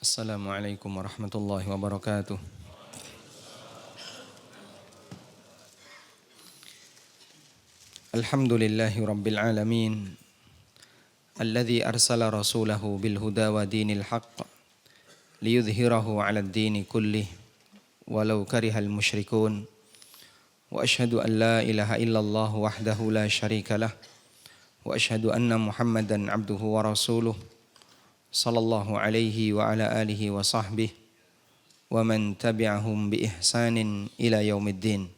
Assalamualaikum warahmatullahi wabarakatuh. Alhamdulillahi rabbil alamin. Alladhi arsala rasulahu bil huda wa dinil haqq liyudhhirahu 'ala ad-dini kullih walau karihal musyrikun. Wa asyhadu an la ilaha illallah wahdahu la syarika lah. Wa asyhadu anna Muhammadan 'abduhu wa rasuluh. Sallallahu alaihi wa ala alihi wa sahbihi wa man tabi'ahum bi ihsanin ila yaumiddin.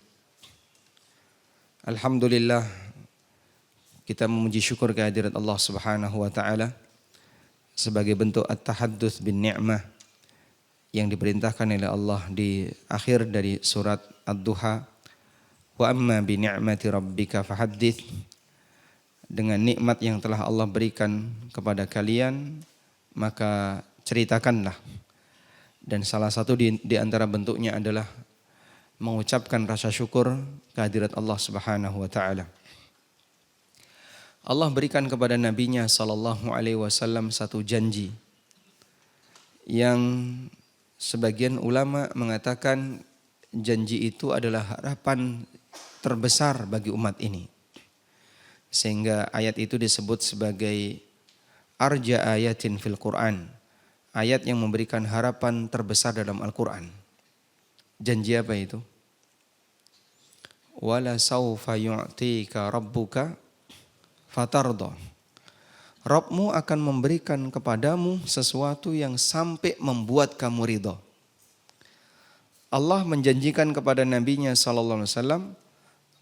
Alhamdulillah, kita memuji syukur kehadirat Allah Subhanahu wa taala sebagai bentuk at-tahadduts bin ni'mah yang diperintahkan oleh Allah di akhir dari surat Ad-Duha. Wa amma bi ni'mati rabbika fahaddits. Dengan nikmat yang telah Allah berikan kepada kalian, maka ceritakanlah. Dan salah satu di antara bentuknya adalah mengucapkan rasa syukur kehadirat Allah Subhanahu wa taala. Allah berikan kepada nabinya sallallahu alaihi wasallam satu janji yang sebagian ulama mengatakan janji itu adalah harapan terbesar bagi umat ini. Sehingga ayat itu disebut sebagai arja ayatin fil Quran, ayat yang memberikan harapan terbesar dalam Al-Quran. Janji apa itu? Wala sawfa yu'tika rabbuka fatarda. Rabbmu akan memberikan kepadamu sesuatu yang sampai membuat kamu ridha. Allah menjanjikan kepada nabinya sallallahu alaihi wasallam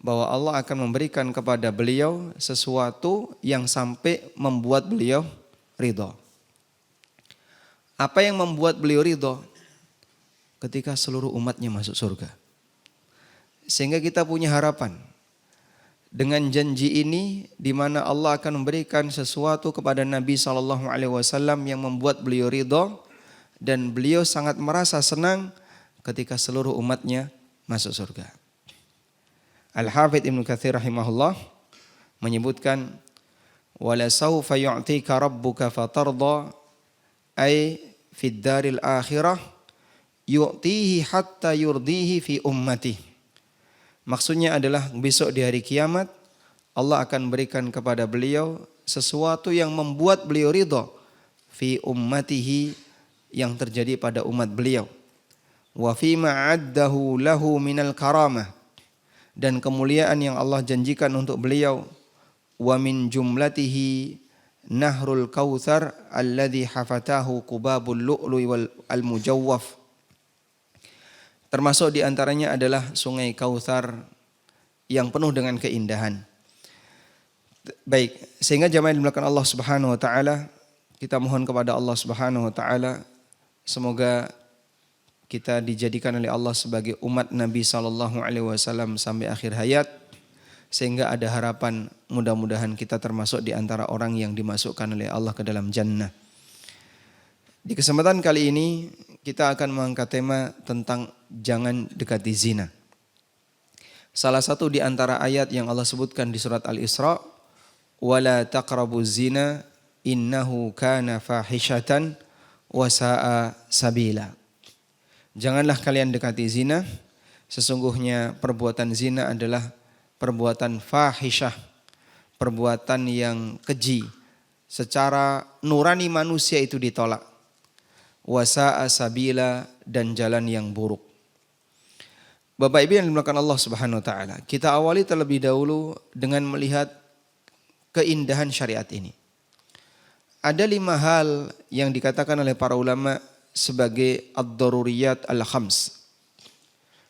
bahwa Allah akan memberikan kepada beliau sesuatu yang sampai membuat beliau ridha. Apa yang membuat beliau ridha? Ketika seluruh umatnya masuk surga. Sehingga kita punya harapan. Dengan janji ini di mana Allah akan memberikan sesuatu kepada Nabi SAW yang membuat beliau ridha. Dan beliau sangat merasa senang ketika seluruh umatnya masuk surga. Al-Hafidz Ibnu Katsir rahimahullah menyebutkan wala sawfa yu'tika rabbuka fatarda ay fid daril akhirah yu'tihi hatta yurdihi fi ummati. Maksudnya adalah besok di hari kiamat Allah akan berikan kepada beliau sesuatu yang membuat beliau ridha fi ummatihi, yang terjadi pada umat beliau. Wa fi ma'addahu lahu minal karamah, dan kemuliaan yang Allah janjikan untuk beliau. Wa min jumlatihi nahrul kautsar alladhi hafatahu qubabul lu'lu'i wal al-mujawwaf. Termasuk di antaranya adalah sungai Kautsar yang penuh dengan keindahan. Baik, sehingga jamaah yang dimuliakan Allah Subhanahu wa taala, kita mohon kepada Allah Subhanahu wa taala semoga kita dijadikan oleh Allah sebagai umat Nabi sallallahu alaihi wasallam sampai akhir hayat, sehingga ada harapan mudah-mudahan kita termasuk di antara orang yang dimasukkan oleh Allah ke dalam jannah. Di kesempatan kali ini kita akan mengangkat tema tentang jangan dekati zina. Salah satu di antara ayat yang Allah sebutkan di surat Al-Isra, wala taqrabuz zina innahu kana fahishatan wa sa'a sabila. Janganlah kalian dekati zina, sesungguhnya perbuatan zina adalah perbuatan fahisyah, perbuatan yang keji. Secara nurani manusia itu ditolak. Wasa'a sabila, dan jalan yang buruk. Bapak Ibu yang dimuliakan Allah Subhanahu wa taala, kita awali terlebih dahulu dengan melihat keindahan syariat ini. Ada 5 hal yang dikatakan oleh para ulama sebagai ad-daruriyat al-khams.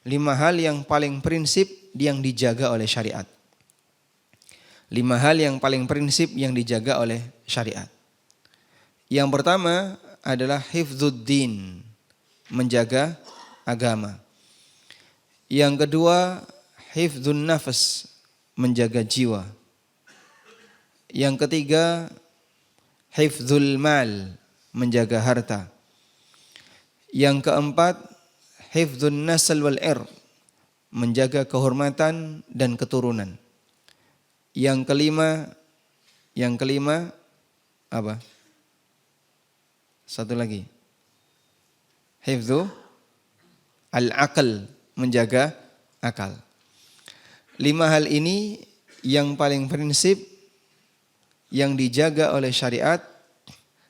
5 hal yang paling prinsip yang dijaga oleh syariat. 5 hal yang paling prinsip yang dijaga oleh syariat. Yang pertama adalah hifdzuddin, menjaga agama. Yang kedua, hifdzun nafs, menjaga jiwa. Yang ketiga, hifdzul mal, menjaga harta. Yang keempat, hifdzun nasl wal ir, menjaga kehormatan dan keturunan. Yang kelima apa? Satu lagi. hifdzu al-aql, menjaga akal. 5 hal ini yang paling prinsip yang dijaga oleh syariat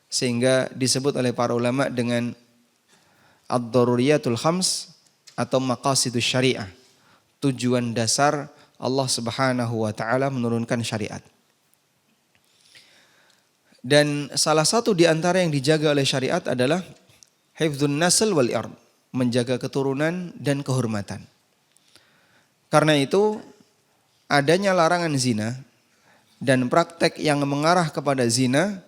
sehingga disebut oleh para ulama dengan ad-daruriyatul khams atau maqasidus syariah. Tujuan dasar Allah Subhanahu wa taala menurunkan syariat. Dan salah satu di antara yang dijaga oleh syariat adalah hifdzun nasl wal ird, menjaga keturunan dan kehormatan. Karena itu adanya larangan zina dan praktek yang mengarah kepada zina,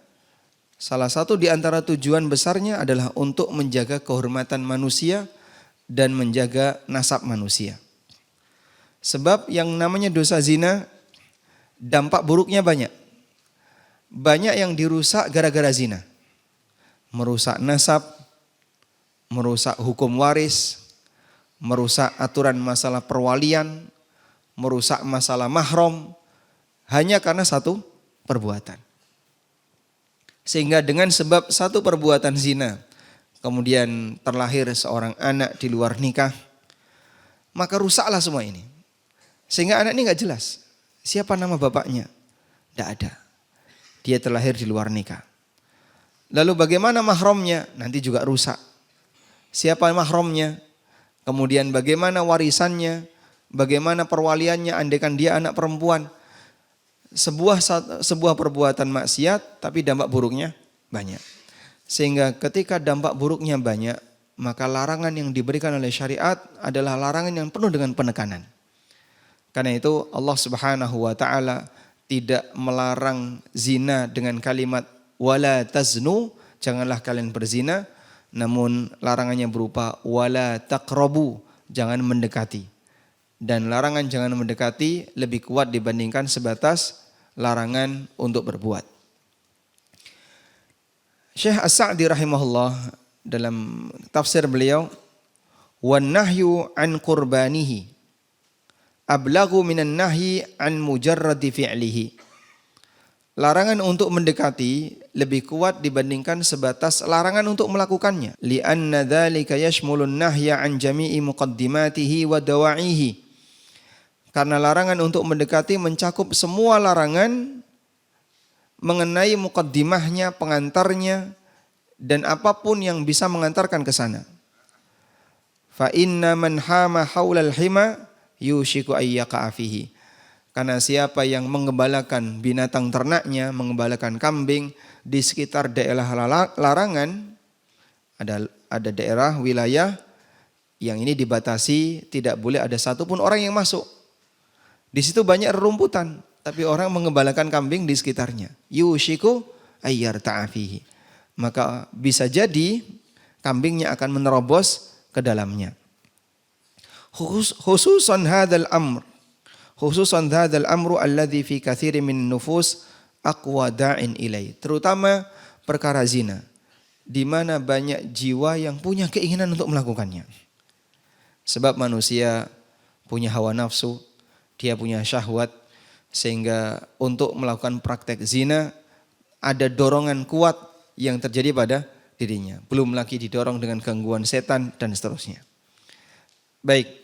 salah satu di antara tujuan besarnya adalah untuk menjaga kehormatan manusia dan menjaga nasab manusia. Sebab yang namanya dosa zina, dampak buruknya banyak. Banyak yang dirusak gara-gara zina. Merusak nasab, merusak hukum waris, merusak aturan masalah perwalian, merusak masalah mahram, hanya karena satu perbuatan. Sehingga dengan sebab satu perbuatan zina, kemudian terlahir seorang anak di luar nikah, maka rusaklah semua ini. Sehingga anak ini gak jelas, siapa nama bapaknya? Tidak ada. Dia terlahir di luar nikah. Lalu bagaimana mahramnya? Nanti juga rusak. Siapa mahramnya? Kemudian bagaimana warisannya? Bagaimana perwaliannya andaikan dia anak perempuan? Sebuah perbuatan maksiat tapi dampak buruknya banyak. Sehingga ketika dampak buruknya banyak, maka larangan yang diberikan oleh syariat adalah larangan yang penuh dengan penekanan. Karena itu Allah Subhanahu wa taala tidak melarang zina dengan kalimat wala taznu, janganlah kalian berzina, namun larangannya berupa wala taqrabu, jangan mendekati. Dan larangan jangan mendekati lebih kuat dibandingkan sebatas larangan untuk berbuat. Syekh As-Sa'di rahimahullah dalam tafsir beliau, wan nahyu an qurbanihi ablagu minan nahyi an mujarradi fi'lihi. Larangan untuk mendekati lebih kuat dibandingkan sebatas larangan untuk melakukannya. Li'anna dzalika yashmulun nahya an jami'i muqaddimatihi wa dawa'ihi. Karena larangan untuk mendekati mencakup semua larangan mengenai muqaddimahnya, pengantarnya, dan apapun yang bisa mengantarkan ke sana. Fa inna man hama haulal hima yushiku ayyaka fihi. Karena siapa yang mengembalakan binatang ternaknya, mengembalakan kambing di sekitar daerah larangan, ada daerah wilayah yang ini dibatasi, tidak boleh ada satupun orang yang masuk. Di situ banyak rerumputan, tapi orang mengembalakan kambing di sekitarnya. Yushiku ayyarta'a fihi. Maka bisa jadi kambingnya akan menerobos ke dalamnya. Khususan hadzal amru alladzi fi katsirin min nufus aqwa da'in ilai. Terutama perkara zina, di mana banyak jiwa yang punya keinginan untuk melakukannya. Sebab manusia punya hawa nafsu, dia punya syahwat, sehingga untuk melakukan praktek zina ada dorongan kuat yang terjadi pada dirinya. Belum lagi didorong dengan gangguan setan dan seterusnya. Baik.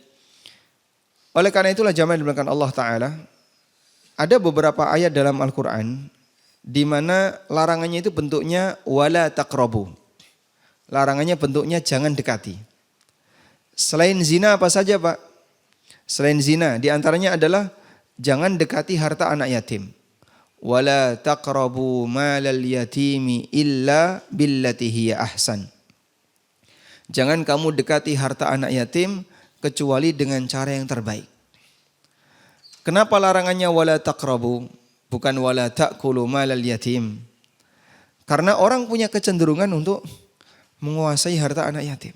Oleh karena itulah jamaah dimuliakan Allah Ta'ala, ada beberapa ayat dalam Al-Quran di mana larangannya itu bentuknya wala taqrabu. Larangannya bentuknya jangan dekati. Selain zina apa saja Pak? Selain zina di antaranya adalah jangan dekati harta anak yatim. Wala taqrabu malal yatimi illa billati hiya ahsan. Jangan kamu dekati harta anak yatim kecuali dengan cara yang terbaik. Kenapa larangannya wala taqrabu, bukan wala ta'kulu malal yatim? Karena orang punya kecenderungan untuk menguasai harta anak yatim.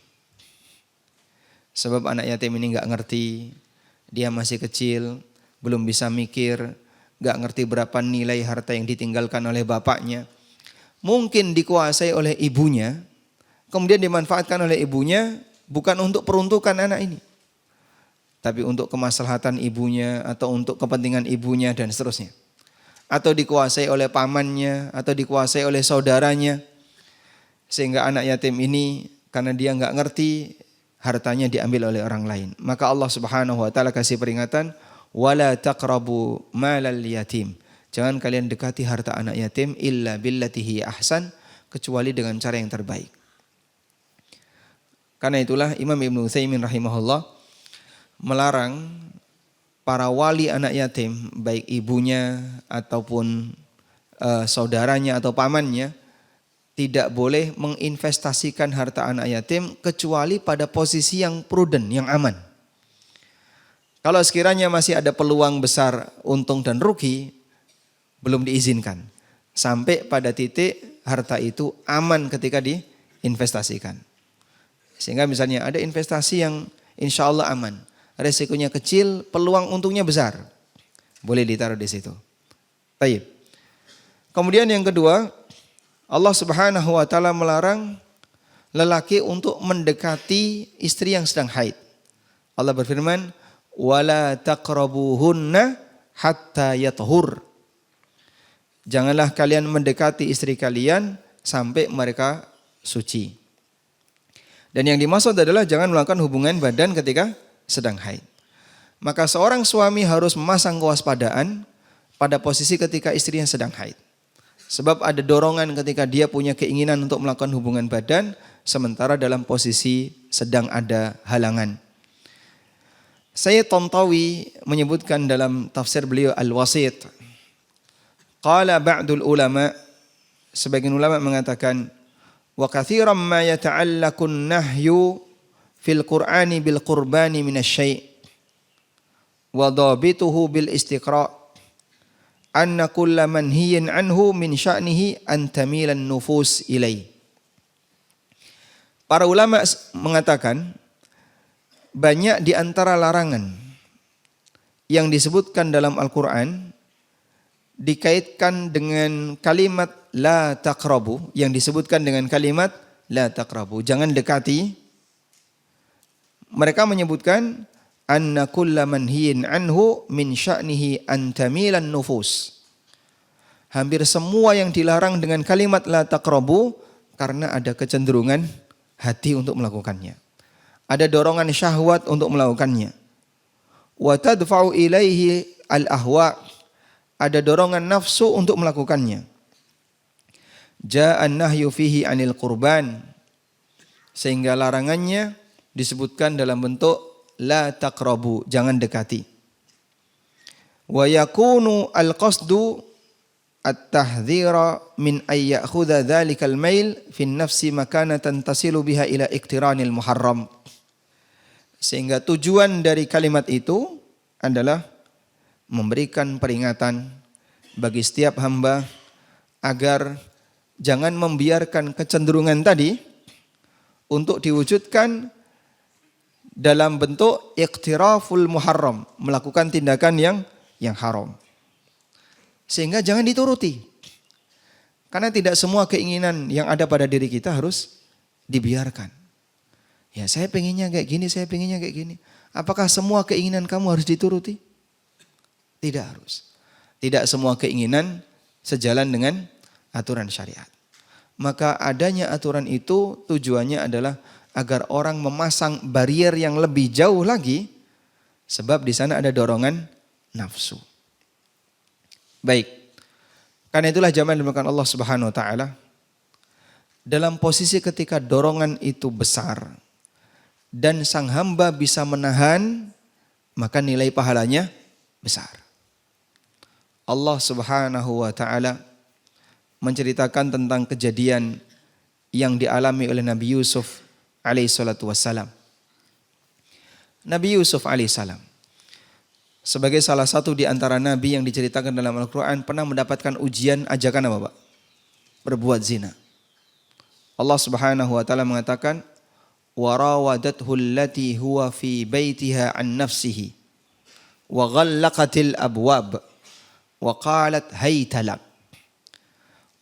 Sebab anak yatim ini enggak ngerti, dia masih kecil, belum bisa mikir, enggak ngerti berapa nilai harta yang ditinggalkan oleh bapaknya. Mungkin dikuasai oleh ibunya, kemudian dimanfaatkan oleh ibunya bukan untuk peruntukan anak ini, tapi untuk kemaslahatan ibunya atau untuk kepentingan ibunya dan seterusnya. Atau dikuasai oleh pamannya atau dikuasai oleh saudaranya. Sehingga anak yatim ini karena dia nggak ngerti hartanya diambil oleh orang lain. Maka Allah Subhanahu wa taala kasih peringatan, wala taqrabu malal yatim. Jangan kalian dekati harta anak yatim illa billati hiya ahsan, kecuali dengan cara yang terbaik. Karena itulah Imam Ibnu Utsaimin rahimahullah melarang para wali anak yatim, baik ibunya ataupun saudaranya atau pamannya, tidak boleh menginvestasikan harta anak yatim kecuali pada posisi yang prudent, yang aman. Kalau sekiranya masih ada peluang besar untung dan rugi, belum diizinkan. Sampai pada titik harta itu aman ketika diinvestasikan. Sehingga misalnya ada investasi yang insya Allah aman, resikonya kecil, peluang untungnya besar, boleh ditaruh di situ. Baik. Kemudian yang kedua, Allah Subhanahu wa taala melarang lelaki untuk mendekati istri yang sedang haid. Allah berfirman, "Wala taqrabuhunna hatta yathur." Janganlah kalian mendekati istri kalian sampai mereka suci. Dan yang dimaksud adalah jangan melakukan hubungan badan ketika sedang haid. Maka seorang suami harus memasang kewaspadaan pada posisi ketika istrinya sedang haid. Sebab ada dorongan ketika dia punya keinginan untuk melakukan hubungan badan, sementara dalam posisi sedang ada halangan. Sayyid Tantawi menyebutkan dalam tafsir beliau Al-Wasit, qala ba'dul ulama, sebagian ulama mengatakan, wa kathiran ma yata'allakun nahyu fil Qur'ani bil qurbani minasyai' wa dhabituhu bil istiqra' anna kulla manhiyin anhu min sya'nihi an tamilan nufus ilai. Para ulama mengatakan banyak di antara larangan yang disebutkan dalam Al-Quran dikaitkan dengan kalimat la taqrabu, yang disebutkan dengan kalimat la taqrabu, jangan dekati. Mereka menyebutkan anna kulla manhiyin anhu min sya'nihi an tamilan nufus. Hampir semua yang dilarang dengan kalimat la taqrabu karena ada kecenderungan hati untuk melakukannya. Ada dorongan syahwat untuk melakukannya. Wa tadfa'u ilaihi al-ahwa, ada dorongan nafsu untuk melakukannya. Ja'an nahyu fihi anil qurban, sehingga larangannya disebutkan dalam bentuk la taqrabu, jangan dekati. Wa yakunu al-qasdu at-tahdhira min ay ya'khudha dhalikal mail fi nafsi makanatan tasilu biha ila iqtiranil muharram. Sehingga tujuan dari kalimat itu adalah memberikan peringatan bagi setiap hamba agar jangan membiarkan kecenderungan tadi untuk diwujudkan dalam bentuk iqtiraful muharram, melakukan tindakan yang haram. Sehingga jangan dituruti. Karena tidak semua keinginan yang ada pada diri kita harus dibiarkan. Ya, saya pengennya kayak gini, saya pengennya kayak gini. Apakah semua keinginan kamu harus dituruti? Tidak harus. Tidak semua keinginan sejalan dengan aturan syariat. Maka adanya aturan itu tujuannya adalah agar orang memasang barier yang lebih jauh lagi, sebab di sana ada dorongan nafsu. Baik. Karena itulah jamaah yang dimuliakan Allah Subhanahu wa taala, dalam posisi ketika dorongan itu besar dan sang hamba bisa menahan, maka nilai pahalanya besar. Allah Subhanahu wa taala menceritakan tentang kejadian yang dialami oleh Nabi Yusuf alaihi salatu wassalam. Nabi Yusuf alaihi salam sebagai salah satu di antara nabi yang diceritakan dalam Al-Quran pernah mendapatkan ujian, ajakan apa Pak? Berbuat zina. Allah Subhanahu wa taala mengatakan, وَرَاوَدَتْهُ الَّتِي هُوَ فِي بَيْتِهَا عَنْ نَفْسِهِ وَغَلَّقَتِ الْأَبْوَابِ وَقَالَتْ هَيْتَ لَكَ.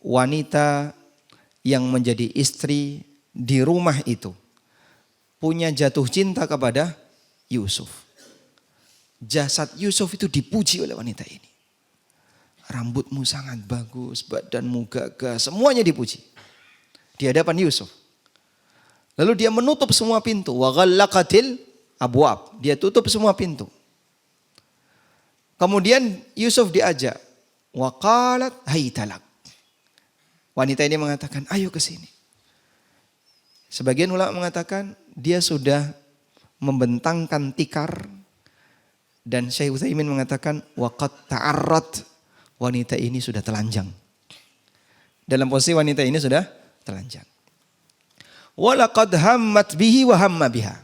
Wanita yang menjadi istri di rumah itu punya jatuh cinta kepada Yusuf. Jasad Yusuf itu dipuji oleh wanita ini. Rambutmu sangat bagus, badanmu gagah, semuanya dipuji di hadapan Yusuf. Lalu dia menutup semua pintu. Wa ghallaqatil abwab. Dia tutup semua pintu. Kemudian Yusuf diajak. Wa qalat haytalak. Wanita ini mengatakan, ayo ke sini. Sebagian ulama mengatakan dia sudah membentangkan tikar, dan Syekh Utsaimin mengatakan waqad ta'arrat, wanita ini sudah telanjang. Dalam posisi wanita ini sudah telanjang. Walaqad hammat bihi wa hamma biha.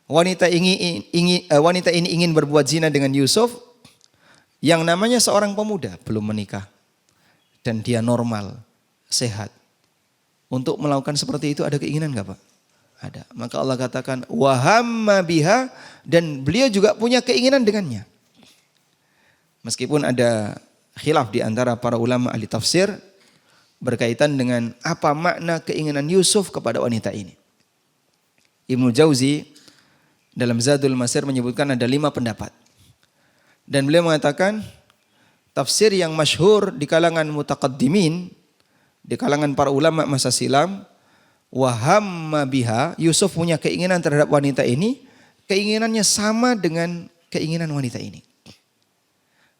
Wanita ini ingin berbuat zina dengan Yusuf yang namanya seorang pemuda belum menikah dan dia normal, sehat. Untuk melakukan seperti itu ada keinginan enggak, Pak? Ada. Maka Allah katakan wa hamma biha, dan beliau juga punya keinginan dengannya. Meskipun ada khilaf di antara para ulama ahli tafsir berkaitan dengan apa makna keinginan Yusuf kepada wanita ini. Ibnu Jauzi dalam Zadul Masir menyebutkan ada 5 pendapat. Dan beliau mengatakan tafsir yang masyhur di kalangan mutaqaddimin, di kalangan para ulama masa silam, wa hamma biha, Yusuf punya keinginan terhadap wanita ini, keinginannya sama dengan keinginan wanita ini.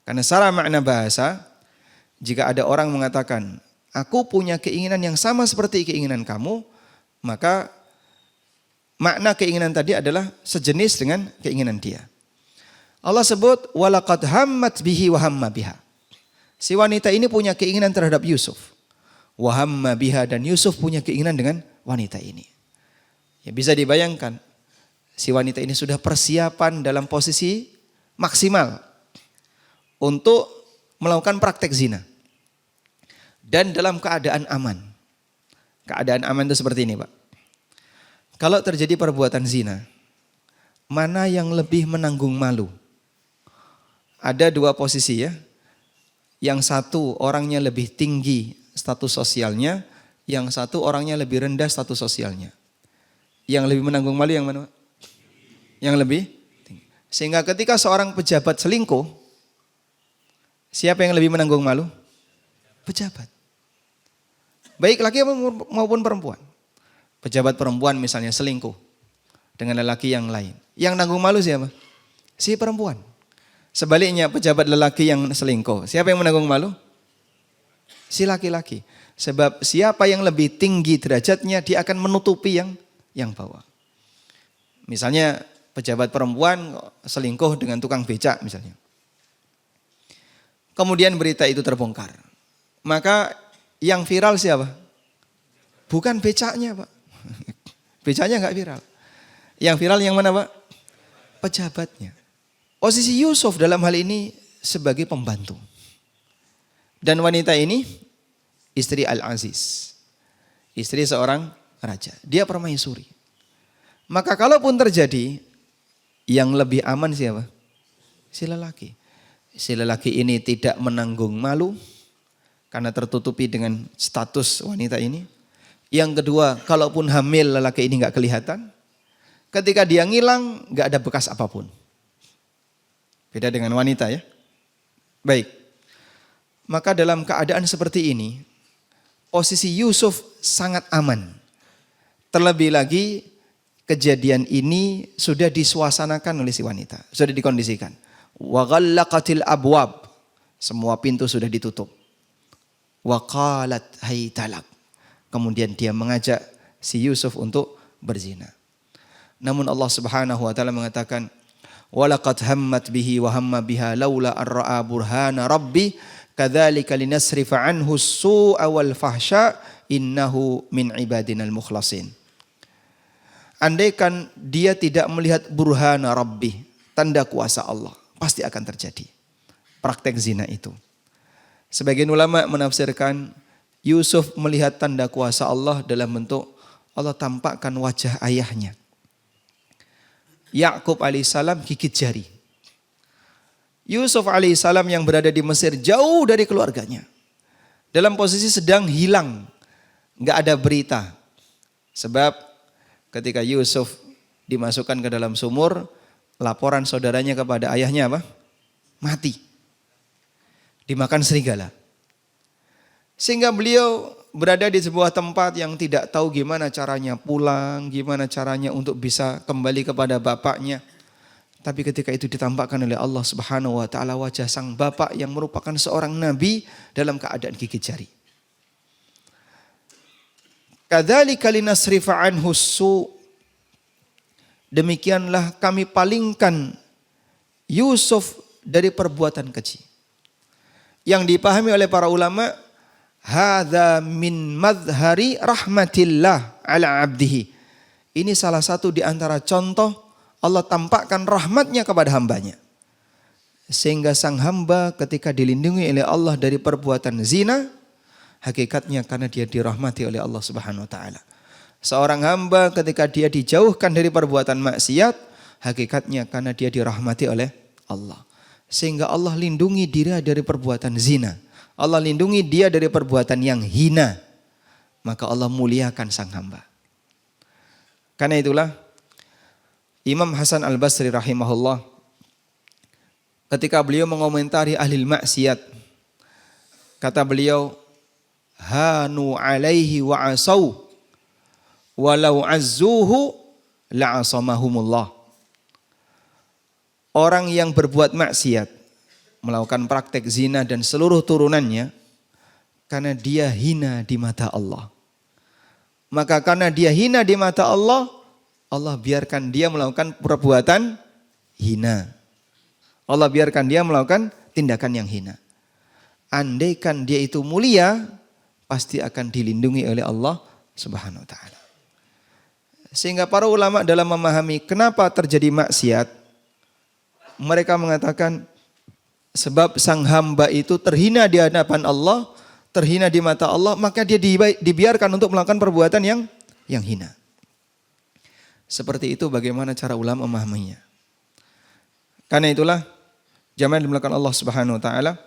Karena secara makna bahasa, jika ada orang mengatakan, aku punya keinginan yang sama seperti keinginan kamu, maka makna keinginan tadi adalah sejenis dengan keinginan dia. Allah sebut walaqad hammat bihi wa hamma biha. Si wanita ini punya keinginan terhadap Yusuf. Wa hamma biha, dan Yusuf punya keinginan dengan wanita ini. Ya, bisa dibayangkan si wanita ini sudah persiapan dalam posisi maksimal untuk melakukan praktek zina. Dan dalam keadaan aman. Keadaan aman itu seperti ini, Pak. Kalau terjadi perbuatan zina, mana yang lebih menanggung malu? Ada 2 posisi ya. Yang satu orangnya lebih tinggi status sosialnya, yang satu orangnya lebih rendah status sosialnya. Yang lebih menanggung malu yang mana? Yang lebih tinggi. Sehingga ketika seorang pejabat selingkuh, siapa yang lebih menanggung malu? Pejabat. Baik laki maupun perempuan. Pejabat perempuan misalnya selingkuh dengan lelaki yang lain. Yang nanggung malu siapa? Si perempuan. Sebaliknya pejabat lelaki yang selingkuh, siapa yang menanggung malu? Si laki-laki. Sebab siapa yang lebih tinggi derajatnya, dia akan menutupi yang bawah. Misalnya pejabat perempuan selingkuh dengan tukang becak misalnya. Kemudian berita itu terbongkar. Maka yang viral siapa? Bukan becaknya, Pak. Becaknya enggak viral. Yang viral yang mana, Pak? Pejabatnya. Posisi Yusuf dalam hal ini sebagai pembantu. Dan wanita ini istri Al-Aziz. Istri seorang raja. Dia permaisuri. Maka kalaupun terjadi, yang lebih aman siapa? Si lelaki. Si lelaki ini tidak menanggung malu karena tertutupi dengan status wanita ini. Yang kedua, kalaupun hamil lelaki ini enggak kelihatan. Ketika dia ngilang, enggak ada bekas apapun. Beda dengan wanita ya. Baik. Maka dalam keadaan seperti ini, posisi Yusuf sangat aman. Terlebih lagi kejadian ini sudah disuasanakan oleh si wanita, sudah dikondisikan. Wa ghallaqatil abwab, semua pintu sudah ditutup. Wa qalat haytalak, kemudian dia mengajak si Yusuf untuk berzina. Namun Allah Subhanahu wa taala mengatakan, walaqad hammat bihi wa hamma biha laula ar-ra'a burhana rabbi kadzalika linasrifa anhu as-su'a wal fahsya innahu min ibadinal mukhlasin. Andaikan dia tidak melihat burhana rabbi, tanda kuasa Allah, pasti akan terjadi praktek zina itu. Sebagian ulama menafsirkan Yusuf melihat tanda kuasa Allah dalam bentuk Allah tampakkan wajah ayahnya. Yakub alaihissalam gigit jari. Yusuf alaihissalam yang berada di Mesir jauh dari keluarganya. Dalam posisi sedang hilang. Enggak ada berita. Sebab ketika Yusuf dimasukkan ke dalam sumur, laporan saudaranya kepada ayahnya apa? Mati. Dimakan serigala. Sehingga beliau berada di sebuah tempat yang tidak tahu gimana caranya pulang, gimana caranya untuk bisa kembali kepada bapaknya. Tapi ketika itu ditampakkan oleh Allah Subhanahu wa taala wajah sang bapak yang merupakan seorang nabi dalam keadaan gigit jari. Kadzalika linasrifa anhu su. Demikianlah kami palingkan Yusuf dari perbuatan keji. Yang dipahami oleh para ulama, hadza min madhari rahmatillah ala abdihi. Ini salah satu di antara contoh Allah tampakkan rahmatnya kepada hambanya. Sehingga sang hamba ketika dilindungi oleh Allah dari perbuatan zina, hakikatnya karena dia dirahmati oleh Allah Subhanahu wa taala. Seorang hamba ketika dia dijauhkan dari perbuatan maksiat, hakikatnya karena dia dirahmati oleh Allah. Sehingga Allah lindungi dia dari perbuatan zina. Allah lindungi dia dari perbuatan yang hina. Maka Allah muliakan sang hamba. Karena itulah Imam Hasan Al-Basri rahimahullah ketika beliau mengomentari ahli maksiat, kata beliau, hanu alaihi wa asau walau azzuhu la'asamahumullah. Orang yang berbuat maksiat, melakukan praktek zina dan seluruh turunannya, karena dia hina di mata Allah. Maka karena dia hina di mata Allah, Allah biarkan dia melakukan perbuatan hina. Allah biarkan dia melakukan tindakan yang hina. Andaikan dia itu mulia, pasti akan dilindungi oleh Allah Subhanahu wa taala. Sehingga para ulama dalam memahami kenapa terjadi maksiat, mereka mengatakan sebab sang hamba itu terhina di hadapan Allah, terhina di mata Allah, maka dia dibiarkan untuk melakukan perbuatan yang hina. Seperti itu bagaimana cara ulama memahaminya. Karena itulah jamaah dimulakan Allah Subhanahu wa taala,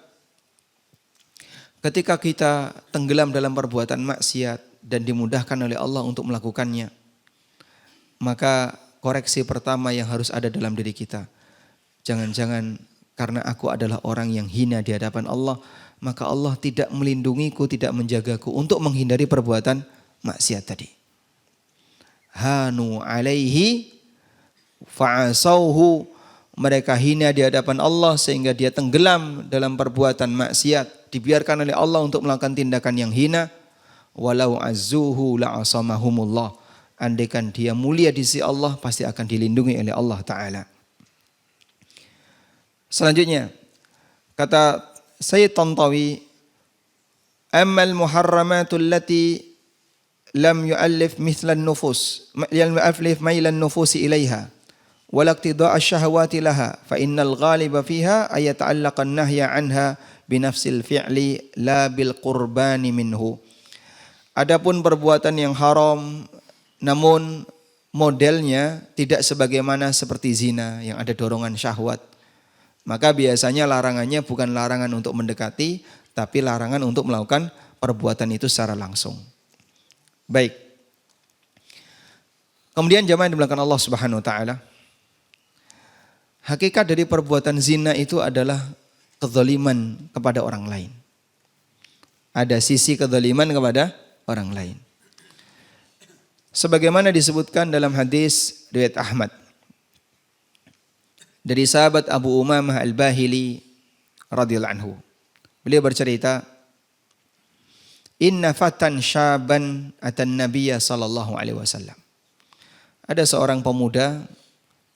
ketika kita tenggelam dalam perbuatan maksiat dan dimudahkan oleh Allah untuk melakukannya, maka koreksi pertama yang harus ada dalam diri kita, jangan-jangan karena aku adalah orang yang hina di hadapan Allah, maka Allah tidak melindungiku, tidak menjagaku untuk menghindari perbuatan maksiat tadi. Hanu alaihi fa'asauhu. Mereka hina di hadapan Allah sehingga dia tenggelam dalam perbuatan maksiat. Dibiarkan oleh Allah untuk melakukan tindakan yang hina. Walau azzuhu la'asamahumullah. Andaikan dia mulia di sisi Allah, pasti akan dilindungi oleh Allah Ta'ala. Selanjutnya, kata Sayyid Tantawi, ammal muharramatul lati lam yu'allif mithlan nufus, lam yu'allif mailan nufusi ilaiha, wala iqtida'a syahawati laha, fa innal ghaliba fiha ay yata'allaqa an-nahya anha binafsil fi'li la bil qurbani minhu. Adapun perbuatan yang haram namun modelnya tidak sebagaimana seperti zina yang ada dorongan syahwat, maka biasanya larangannya bukan larangan untuk mendekati, tapi larangan untuk melakukan perbuatan itu secara langsung. Baik. Kemudian jamaah yang dimulakan Allah Subhanahu wa taala, hakikat dari perbuatan zina itu adalah kezaliman kepada orang lain. Ada sisi kezaliman kepada orang lain. Sebagaimana disebutkan dalam hadis riwayat Ahmad dari sahabat Abu Umamah Al-Bahili radhiyallahu anhu. Beliau bercerita, inna fatan syaban atan nabiyya sallallahu alaihi wasallam. Ada seorang pemuda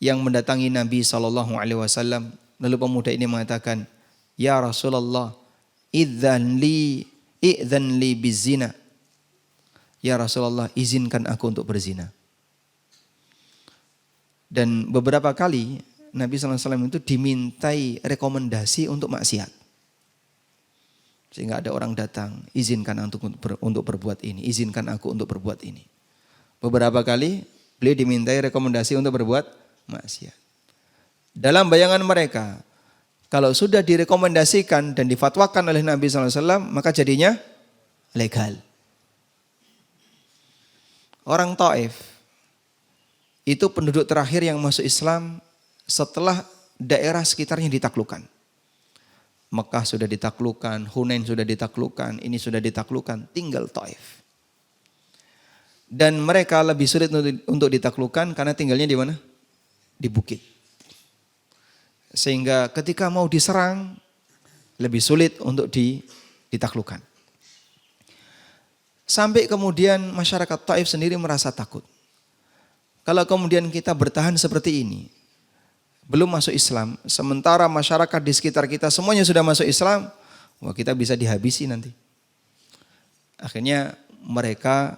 yang mendatangi Nabi sallallahu alaihi wasallam, lalu pemuda ini mengatakan, ya Rasulullah, idzan li bizina. Ya Rasulullah, izinkan aku untuk berzina. Dan beberapa kali Nabi SAW itu dimintai rekomendasi untuk maksiat. Sehingga ada orang datang, izinkan untuk berbuat ini, izinkan aku untuk berbuat ini. Beberapa kali beliau dimintai rekomendasi untuk berbuat maksiat. Dalam bayangan mereka, kalau sudah direkomendasikan dan difatwakan oleh Nabi SAW, maka jadinya legal. Orang Taif itu penduduk terakhir yang masuk Islam setelah daerah sekitarnya ditaklukkan. Mekah sudah ditaklukkan, Hunain sudah ditaklukkan, ini sudah ditaklukkan, tinggal Taif. Dan mereka lebih sulit untuk ditaklukkan karena tinggalnya di mana? Di bukit. Sehingga ketika mau diserang, lebih sulit untuk ditaklukkan. Sampai kemudian masyarakat Taif sendiri merasa takut. Kalau kemudian kita bertahan seperti ini, belum masuk Islam, sementara masyarakat di sekitar kita semuanya sudah masuk Islam, wah kita bisa dihabisi nanti. Akhirnya mereka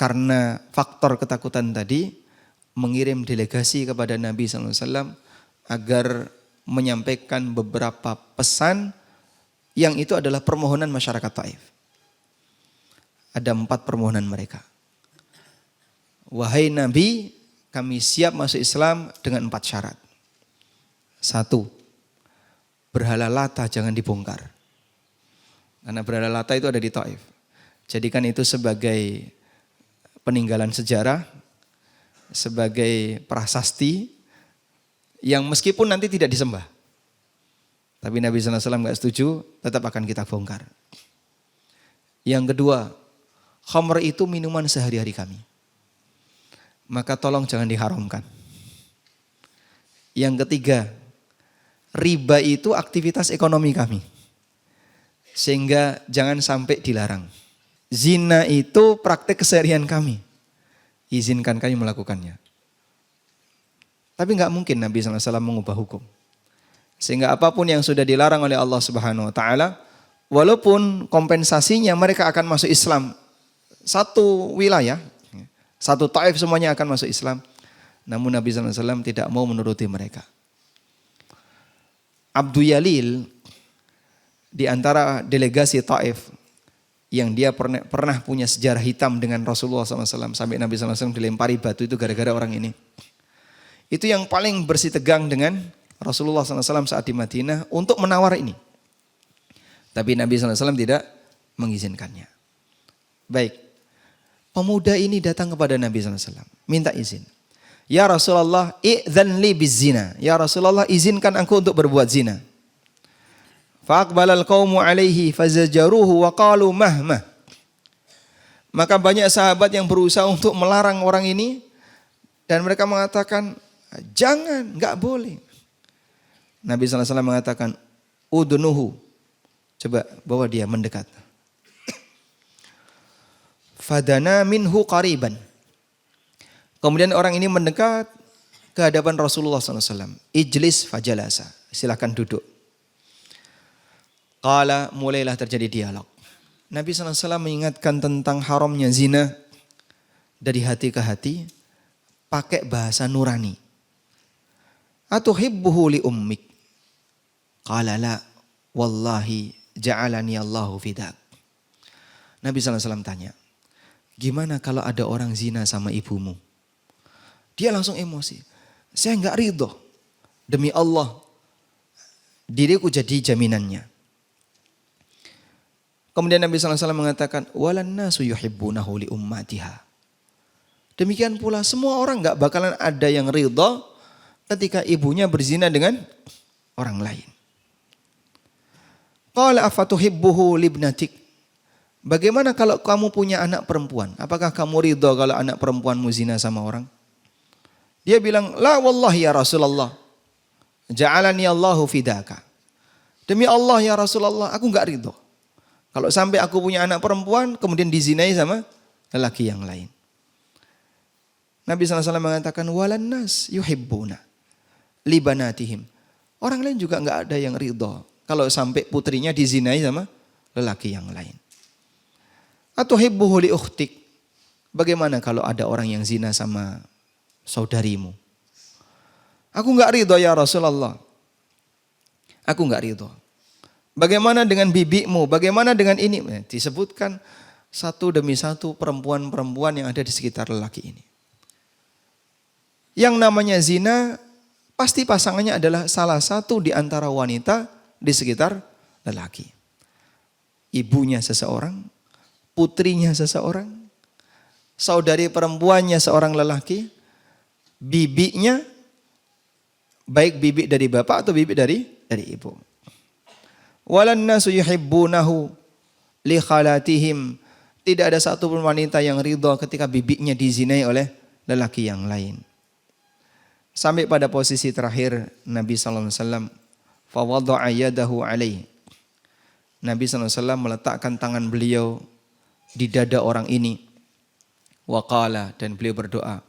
karena faktor ketakutan tadi mengirim delegasi kepada Nabi SAW agar menyampaikan beberapa pesan yang itu adalah permohonan masyarakat Taif. Ada 4 permohonan mereka. Wahai Nabi, kami siap masuk Islam dengan 4 syarat. 1, berhala Lata jangan dibongkar. Karena berhala Lata itu ada di Taif. Jadikan itu sebagai peninggalan sejarah, sebagai prasasti yang meskipun nanti tidak disembah. Tapi Nabi SAW gak setuju, tetap akan kita bongkar. Yang kedua, khamr itu minuman sehari-hari kami. Maka tolong jangan diharamkan. Yang ketiga, riba itu aktivitas ekonomi kami. Sehingga jangan sampai dilarang. Zina itu praktek keseharian kami. Izinkan kami melakukannya. Tapi enggak mungkin Nabi SAW mengubah hukum. Sehingga apapun yang sudah dilarang oleh Allah Subhanahu wa taala, walaupun kompensasinya mereka akan masuk Islam, satu wilayah, satu Taif semuanya akan masuk Islam. Namun Nabi SAW tidak mau menuruti mereka. Abdu Yalil di antara delegasi Taif yang dia pernah punya sejarah hitam dengan Rasulullah SAW sampai Nabi SAW dilempari batu itu gara-gara orang ini. Itu yang paling bersih tegang dengan Rasulullah SAW saat di Madinah untuk menawar ini. Tapi Nabi SAW tidak mengizinkannya. Baik, pemuda ini datang kepada Nabi SAW, minta izin. Ya Rasulullah, i'dzan li bizzina. Ya Rasulullah, izinkan aku untuk berbuat zina. Faqbalal qaumu alaihi fazajaruhu wa qalu mahma. Maka banyak sahabat yang berusaha untuk melarang orang ini dan mereka mengatakan, jangan, enggak boleh. Nabi SAW mengatakan, udunuhu. Coba bawa dia mendekat. Fadana minhu qariban. Kemudian orang ini mendekat ke hadapan Rasulullah SAW. Ijlis fajalasa. Silakan duduk. Qala, mulailah terjadi dialog. Nabi SAW mengingatkan tentang haramnya zina dari hati ke hati. Pakai bahasa nurani. Atuhibbuhu li ummik. Qala la, wallahi ja'alani Allahu fidak. Nabi SAW tanya, gimana kalau ada orang zina sama ibumu? Dia langsung emosi. Saya enggak ridho. Demi Allah, diriku jadi jaminannya. Kemudian Nabi SAW mengatakan, walan nasu yuhibbunahu li ummatiha. Demikian pula semua orang enggak bakalan ada yang ridho ketika ibunya berzina dengan orang lain. Qala afatuhibbuhu libnatik. Bagaimana kalau kamu punya anak perempuan? Apakah kamu ridho kalau anak perempuanmu zina sama orang? Dia bilang, la wallahi ya Rasulullah. Ja'alani Allahu fidaka. Demi Allah ya Rasulullah, aku enggak ridho. Kalau sampai aku punya anak perempuan, kemudian dizinai sama lelaki yang lain. Nabi SAW mengatakan, walan nas yuhibbuna libanatihim. Orang lain juga enggak ada yang ridho kalau sampai putrinya dizinai sama lelaki yang lain. Atuhibbuhu li ukhtik. Bagaimana kalau ada orang yang zina sama saudarimu? Aku enggak ridho ya Rasulullah. Aku enggak ridho. Bagaimana dengan bibimu? Bagaimana dengan ini? Disebutkan satu demi satu perempuan-perempuan yang ada di sekitar lelaki ini. Yang namanya zina, pasti pasangannya adalah salah satu di antara wanita di sekitar lelaki. Ibunya seseorang, putrinya seseorang, saudari perempuannya seorang lelaki, bibinya, baik bibi dari bapak atau bibi dari ibu. Walan nasu yuhibbunahu li khalatihim. Tidak ada satupun wanita yang ridha ketika bibinya dizinai oleh lelaki yang lain. Sampai pada posisi terakhir Nabi sallallahu alaihi wasallam fa wada'a yadahu alaihi. Nabi sallallahu alaihi wasallam meletakkan tangan beliau di dada orang ini. Wa qala, dan beliau berdoa,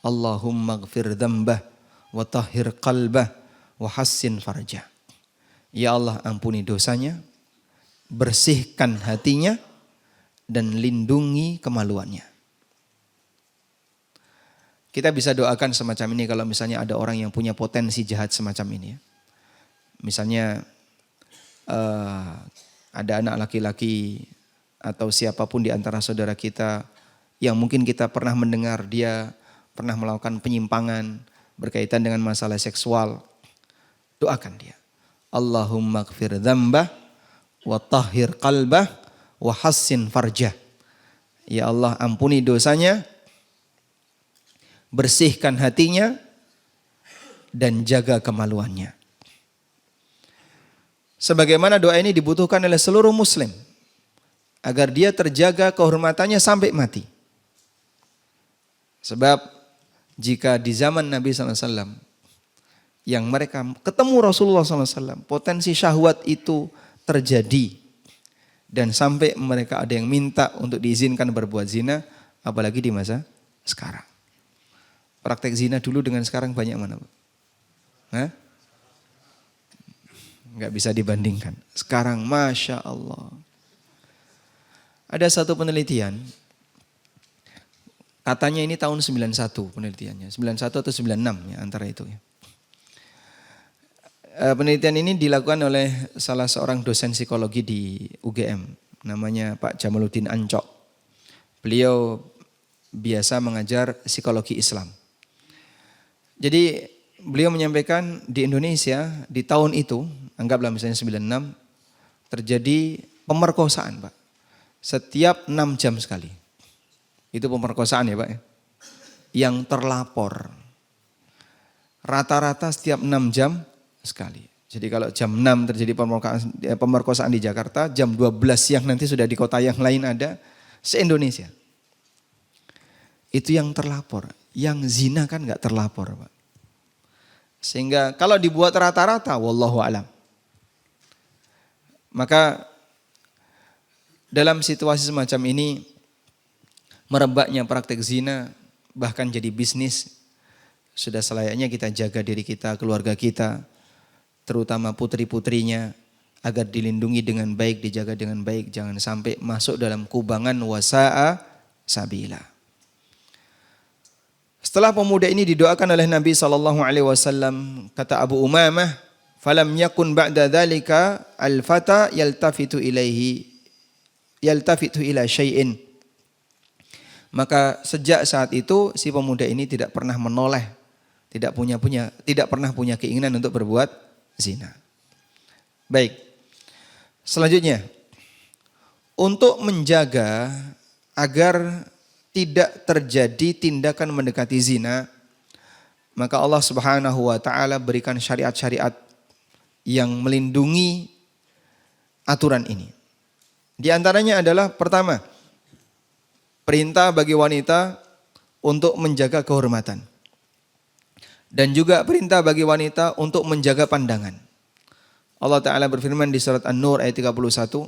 Allahumma ighfir dzambah wa tahhir qalbah wa hassin farjah. Ya Allah, ampuni dosanya, bersihkan hatinya, dan lindungi kemaluannya. Kita bisa doakan semacam ini kalau misalnya ada orang yang punya potensi jahat semacam ini ya. Misalnya ada anak laki-laki atau siapapun di antara saudara kita yang mungkin kita pernah mendengar dia pernah melakukan penyimpangan berkaitan dengan masalah seksual. Doakan dia. Allahumma ighfir dzambah wa tahhir qalbah wa hassin farjah. Ya Allah, ampuni dosanya, bersihkan hatinya, dan jaga kemaluannya. Sebagaimana doa ini dibutuhkan oleh seluruh muslim agar dia terjaga kehormatannya sampai mati. Sebab jika di zaman Nabi SAW yang mereka ketemu Rasulullah SAW, potensi syahwat itu terjadi dan sampai mereka ada yang minta untuk diizinkan berbuat zina, apalagi di masa sekarang. Praktek zina dulu dengan sekarang banyak mana, Pak? Hah? Nggak bisa dibandingkan. Sekarang Masya Allah. Ada satu penelitian, katanya ini tahun 91 penelitiannya, 91 atau 96 ya, antara itu ya. Penelitian ini dilakukan oleh salah seorang dosen psikologi di UGM, namanya Pak Jamaluddin Ancok. Beliau biasa mengajar psikologi Islam. Jadi beliau menyampaikan di Indonesia di tahun itu, anggaplah misalnya 96, terjadi pemerkosaan Pak. Setiap 6 jam sekali. Itu pemerkosaan ya Pak ya. Yang terlapor. Rata-rata setiap 6 jam sekali. Jadi kalau jam 6 terjadi pemerkosaan di Jakarta, jam 12 siang nanti sudah di kota yang lain ada, se-Indonesia. Itu yang terlapor. Yang zina kan gak terlapor Pak. Sehingga kalau dibuat rata-rata, wallahu alam. Maka dalam situasi semacam ini, merebaknya praktek zina, bahkan jadi bisnis, sudah selayaknya kita jaga diri kita, keluarga kita, terutama putri-putrinya, agar dilindungi dengan baik, dijaga dengan baik, jangan sampai masuk dalam kubangan wasa'a sabila. Setelah pemuda ini didoakan oleh Nabi SAW, kata Abu Umamah, falam yakun ba'da dzalika al-fata yaltafitu ila syai'in. Maka sejak saat itu si pemuda ini tidak pernah menoleh, tidak pernah punya keinginan untuk berbuat zina. Baik. Selanjutnya, untuk menjaga agar tidak terjadi tindakan mendekati zina, maka Allah Subhanahu wa taala berikan syariat-syariat yang melindungi aturan ini. Di antaranya adalah pertama, perintah bagi wanita untuk menjaga kehormatan. Dan juga perintah bagi wanita untuk menjaga pandangan. Allah Ta'ala berfirman di surat An-Nur ayat 31,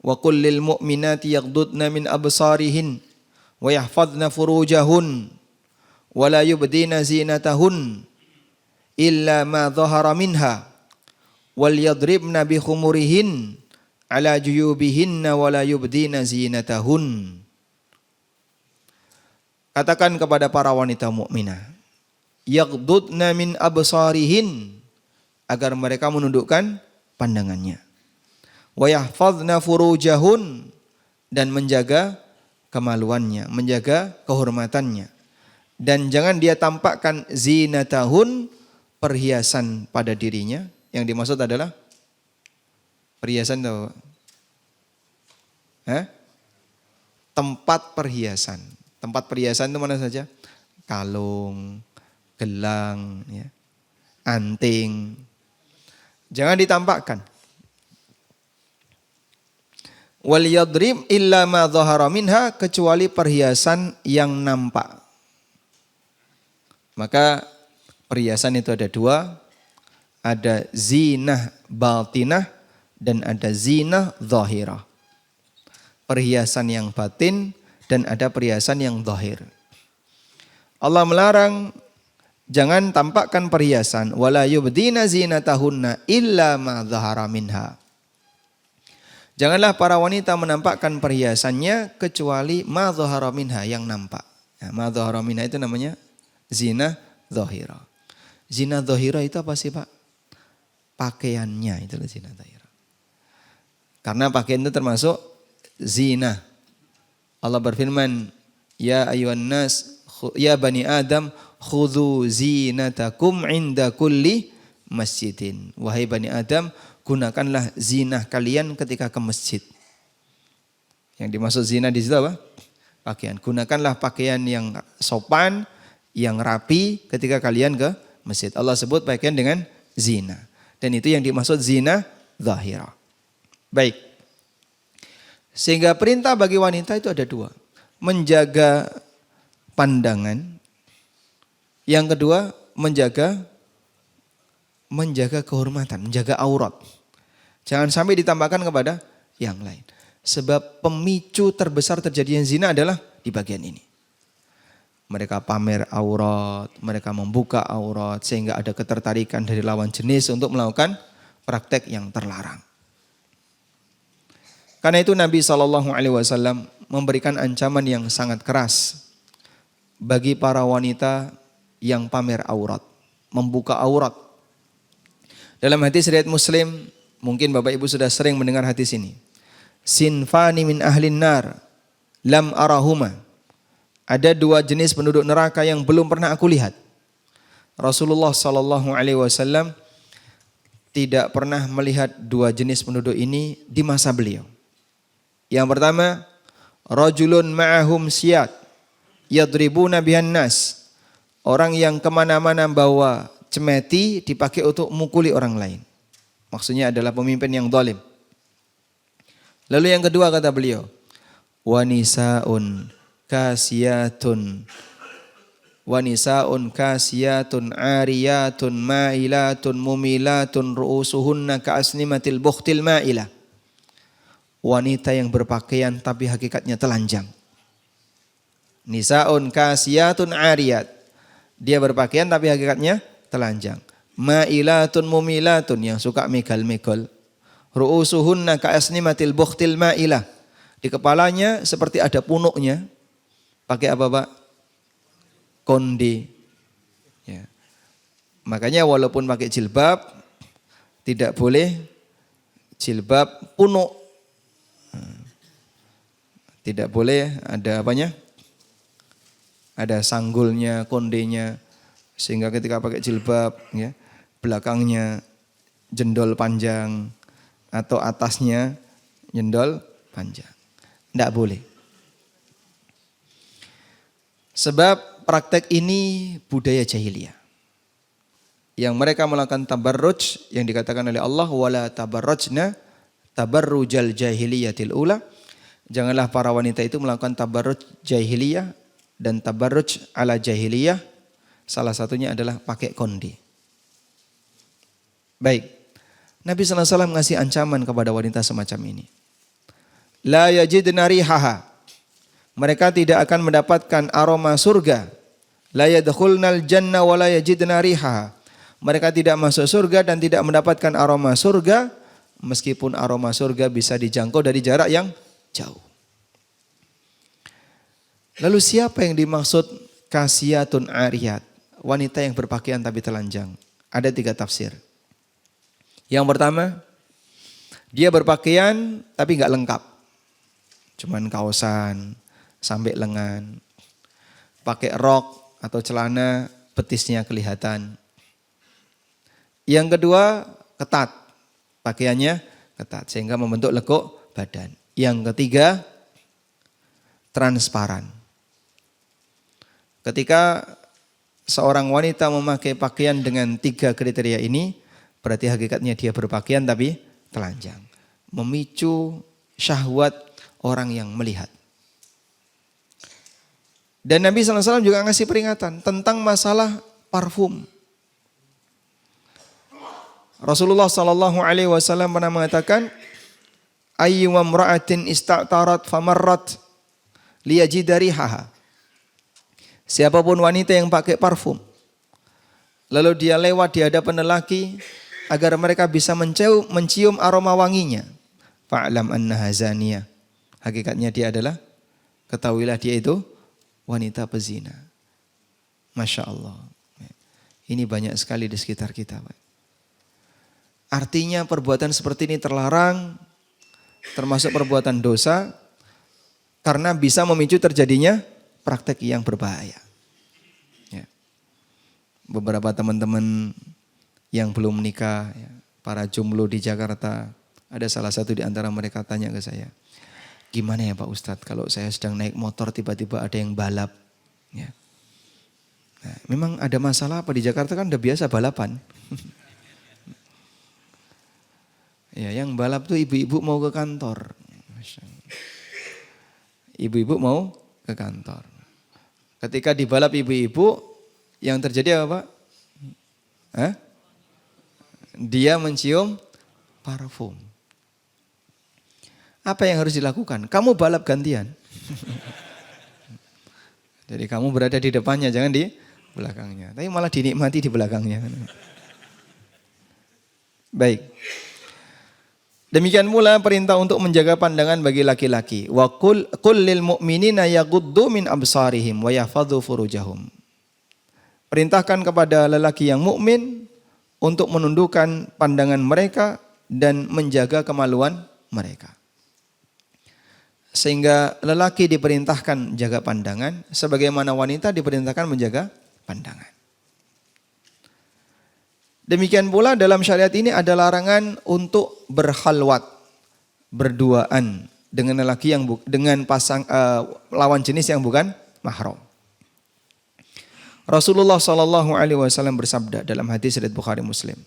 wa qul lil mu'minati yaghdudna min absarihin wa yahfadna furujahun wa la yubdina zinatahun illa ma dhahara minha wal yadribna bi khumurihin ala juyubihinna wa la yubdina zinatahun. Katakan kepada para wanita mukminah, yaghdudna min absarihin, agar mereka menundukkan pandangannya. Wa yahfadna furujahun, dan menjaga kemaluannya, menjaga kehormatannya. Dan jangan dia tampakkan zinatahun, perhiasan pada dirinya. Yang dimaksud adalah perhiasan tahu? Tempat perhiasan. Tempat perhiasan itu mana saja? Kalung, gelang, ya, anting. Jangan ditampakkan. Wal yadrib illa ma dhahara minha, kecuali perhiasan yang nampak. Maka perhiasan itu ada dua, ada zinah batinah dan ada zinah zahirah. Perhiasan yang batin dan ada perhiasan yang zahir. Allah melarang jangan tampakkan perhiasan, wala yubdina zinatahunna illa ma dhahara minha. Janganlah para wanita menampakkan perhiasannya kecuali ma dhahara minha, yang nampak. Nah, ma dhahara minha itu namanya zina zahira. Zina zahira itu apa sih Pak? Pakaiannya, itulah zina zahira. Karena pakaian itu termasuk zina. Allah berfirman, ya ayuhan nas, ya bani Adam, khudhu zinatakum inda kulli masjidin. Wahai bani Adam, gunakanlah zinah kalian ketika ke masjid. Yang dimaksud zina di situ apa? Pakaian. Gunakanlah pakaian yang sopan, yang rapi ketika kalian ke masjid. Allah sebut pakaian dengan zina. Dan itu yang dimaksud zina zahira. Baik. Sehingga perintah bagi wanita itu ada dua. Menjaga pandangan. Yang kedua, menjaga kehormatan, menjaga aurat. Jangan sampai ditambahkan kepada yang lain. Sebab pemicu terbesar terjadinya zina adalah di bagian ini. Mereka pamer aurat, mereka membuka aurat sehingga ada ketertarikan dari lawan jenis untuk melakukan praktek yang terlarang. Karena itu Nabi SAW memberikan ancaman yang sangat keras bagi para wanita yang pamer aurat, membuka aurat. Dalam hadis riwayat Muslim, mungkin Bapak Ibu sudah sering mendengar hadis ini. Sinfani min ahlin nar lam arahuma. Ada dua jenis penduduk neraka yang belum pernah aku lihat. Rasulullah SAW tidak pernah melihat dua jenis penduduk ini di masa beliau. Yang pertama, rajulun ma'ahum siyat yadribuna bihan nas. Orang yang kemana-mana bawa cemeti dipakai untuk mukuli orang lain. Maksudnya adalah pemimpin yang zalim. Lalu yang kedua kata beliau, wanisaun kasiyatun ariyatun ma'ilatun mumilatun ru'usuhunna ka'asnimatil bukhtil ma'ilah. Wanita yang berpakaian tapi hakikatnya telanjang. Nisaun kasiyatun ariyat. Dia berpakaian tapi hakikatnya telanjang. Ma'ilatun mumilatun, yang suka megal-megal. Ru'usuhunna ka'asnimatil bukhtil ma'ilah. Di kepalanya seperti ada punuknya. Pakai apa Pak? Konde. Ya. Makanya walaupun pakai jilbab, tidak boleh jilbab punuk. Tidak boleh ada apanya? Ada sanggulnya, kondenya. Sehingga ketika pakai jilbab, ya, belakangnya jendol panjang atau atasnya jendol panjang. Tidak boleh. Sebab praktek ini budaya jahiliyah. Yang mereka melakukan tabarruj yang dikatakan oleh Allah, wala tabarrujna tabarrujal jahiliyatil ula. Janganlah para wanita itu melakukan tabarruj jahiliyah dan tabarruj ala jahiliyah. Salah satunya adalah pakai kondi. Baik. Nabi SAW ngasih ancaman kepada wanita semacam ini. La yajidna rihaha. Mereka tidak akan mendapatkan aroma surga. La yadkhulnal jannah wa la yajidna rihaha. Mereka tidak masuk surga dan tidak mendapatkan aroma surga. Meskipun aroma surga bisa dijangkau dari jarak yang jauh. Lalu siapa yang dimaksud kasiyatun ariyat? Wanita yang berpakaian tapi telanjang. Ada 3 tafsir. Yang pertama, dia berpakaian tapi enggak lengkap. Cuman kaosan sampai lengan. Pakai rok atau celana, betisnya kelihatan. Yang kedua, ketat. Pakaiannya ketat sehingga membentuk lekuk badan. Yang ketiga, transparan. Ketika seorang wanita memakai pakaian dengan 3 kriteria ini, berarti hakikatnya dia berpakaian tapi telanjang. Memicu syahwat orang yang melihat. Dan Nabi SAW juga ngasih peringatan tentang masalah parfum. Rasulullah SAW pernah mengatakan, ayyuma imra'atin ista'tarat famarrat liyajida rihaha. Siapapun wanita yang pakai parfum, lalu dia lewat di hadapan lelaki agar mereka bisa mencium aroma wanginya, fa'lam annaha zaniyah. Hakikatnya dia adalah, ketahuilah dia itu wanita pezina. Masya Allah. Ini banyak sekali di sekitar kita. Artinya perbuatan seperti ini terlarang, termasuk perbuatan dosa, karena bisa memicu terjadinya praktek yang berbahaya. Ya. Beberapa teman-teman yang belum menikah, ya, para jomblo di Jakarta, ada salah satu di antara mereka tanya ke saya, gimana ya Pak Ustadz kalau saya sedang naik motor tiba-tiba ada yang balap. Ya. Nah, memang ada masalah apa di Jakarta kan udah biasa balapan. Ya, yang balap tuh ibu-ibu mau ke kantor. Ibu-ibu mau ke kantor. Ketika dibalap ibu-ibu, yang terjadi apa Pak? Dia mencium parfum. Apa yang harus dilakukan? Kamu balap gantian. Jadi kamu berada di depannya, jangan di belakangnya. Tapi malah dinikmati di belakangnya. Baik. Demikian pula perintah untuk menjaga pandangan bagi laki-laki. Wa qul lil mu'minina yaghuddu min absarihim wa yahfadzu furujahum. Perintahkan kepada lelaki yang mukmin untuk menundukkan pandangan mereka dan menjaga kemaluan mereka. Sehingga lelaki diperintahkan jaga pandangan, sebagaimana wanita diperintahkan menjaga pandangan. Demikian pula dalam syariat ini ada larangan untuk berkhalwat, berduaan dengan lelaki yang dengan lawan jenis yang bukan mahram. Rasulullah SAW bersabda dalam hadis riwayat Bukhari Muslim,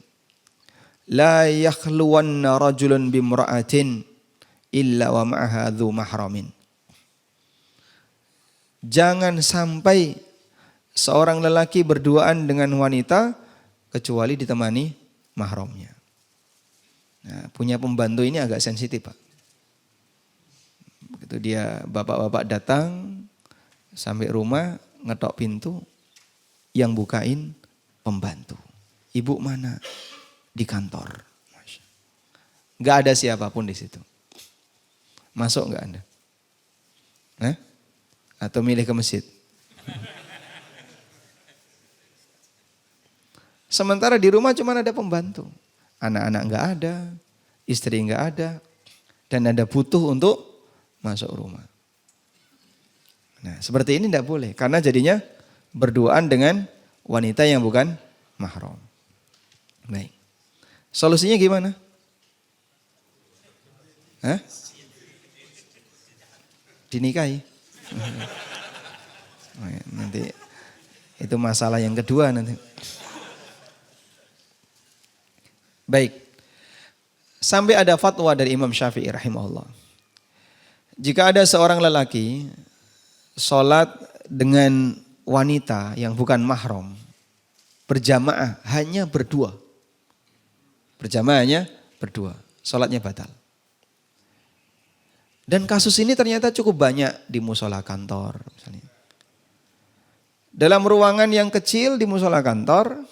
la yakhluwanna rajulun bimra'atin illa wa ma'aha dzu mahramin. Jangan sampai seorang lelaki berduaan dengan wanita kecuali ditemani mahramnya. Nah, punya pembantu ini agak sensitif Pak. Begitu dia bapak-bapak datang sampai rumah ngetok pintu, yang bukain pembantu. Ibu mana? Di kantor. Gak ada siapapun di situ. Masuk gak Anda? Atau milih ke masjid? Sementara di rumah cuma ada pembantu. Anak-anak gak ada, istri gak ada, dan Anda butuh untuk masuk rumah. Nah, seperti ini tidak boleh, karena jadinya berduaan dengan wanita yang bukan mahram. Baik. Solusinya gimana? Dinikahi. Nanti itu masalah yang kedua nanti. Baik. Sampai ada fatwa dari Imam Syafi'i rahimahullah. Jika ada seorang lelaki sholat dengan wanita yang bukan mahram, berjamaah hanya berdua. Berjamaah hanya berdua, sholatnya batal. Dan kasus ini ternyata cukup banyak di musola kantor. Misalnya. Dalam ruangan yang kecil di musola kantor,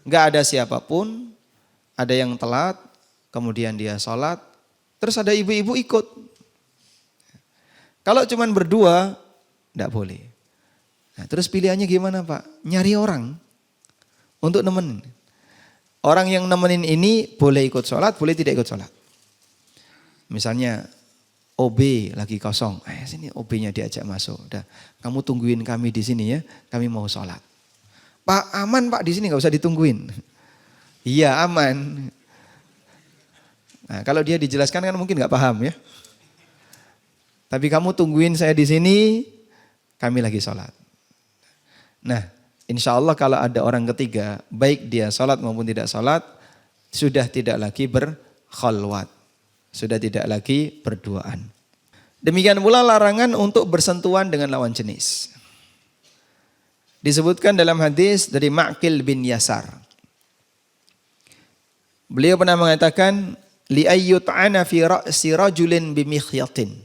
gak ada siapapun, ada yang telat, kemudian dia sholat, terus ada ibu-ibu ikut. Kalau cuman berdua, gak boleh. Nah, terus pilihannya gimana Pak? Nyari orang untuk nemenin. Orang yang nemenin ini boleh ikut sholat, boleh tidak ikut sholat. Misalnya OB lagi kosong, sini OB-nya diajak masuk. Udah, kamu tungguin kami di sini ya, kami mau sholat. Pak aman Pak di sini nggak usah ditungguin. Iya aman. Nah, kalau dia dijelaskan kan mungkin nggak paham ya. Tapi kamu tungguin saya di sini, kami lagi sholat. Nah, insya Allah kalau ada orang ketiga, baik dia sholat maupun tidak sholat, sudah tidak lagi berkhalwat. Sudah tidak lagi berduaan. Demikian pula larangan untuk bersentuhan dengan lawan jenis. Disebutkan dalam hadis dari Ma'qil bin Yasar. Beliau pernah mengatakan, li ayyut'ana fi ra'si rajulin bimikhyatin.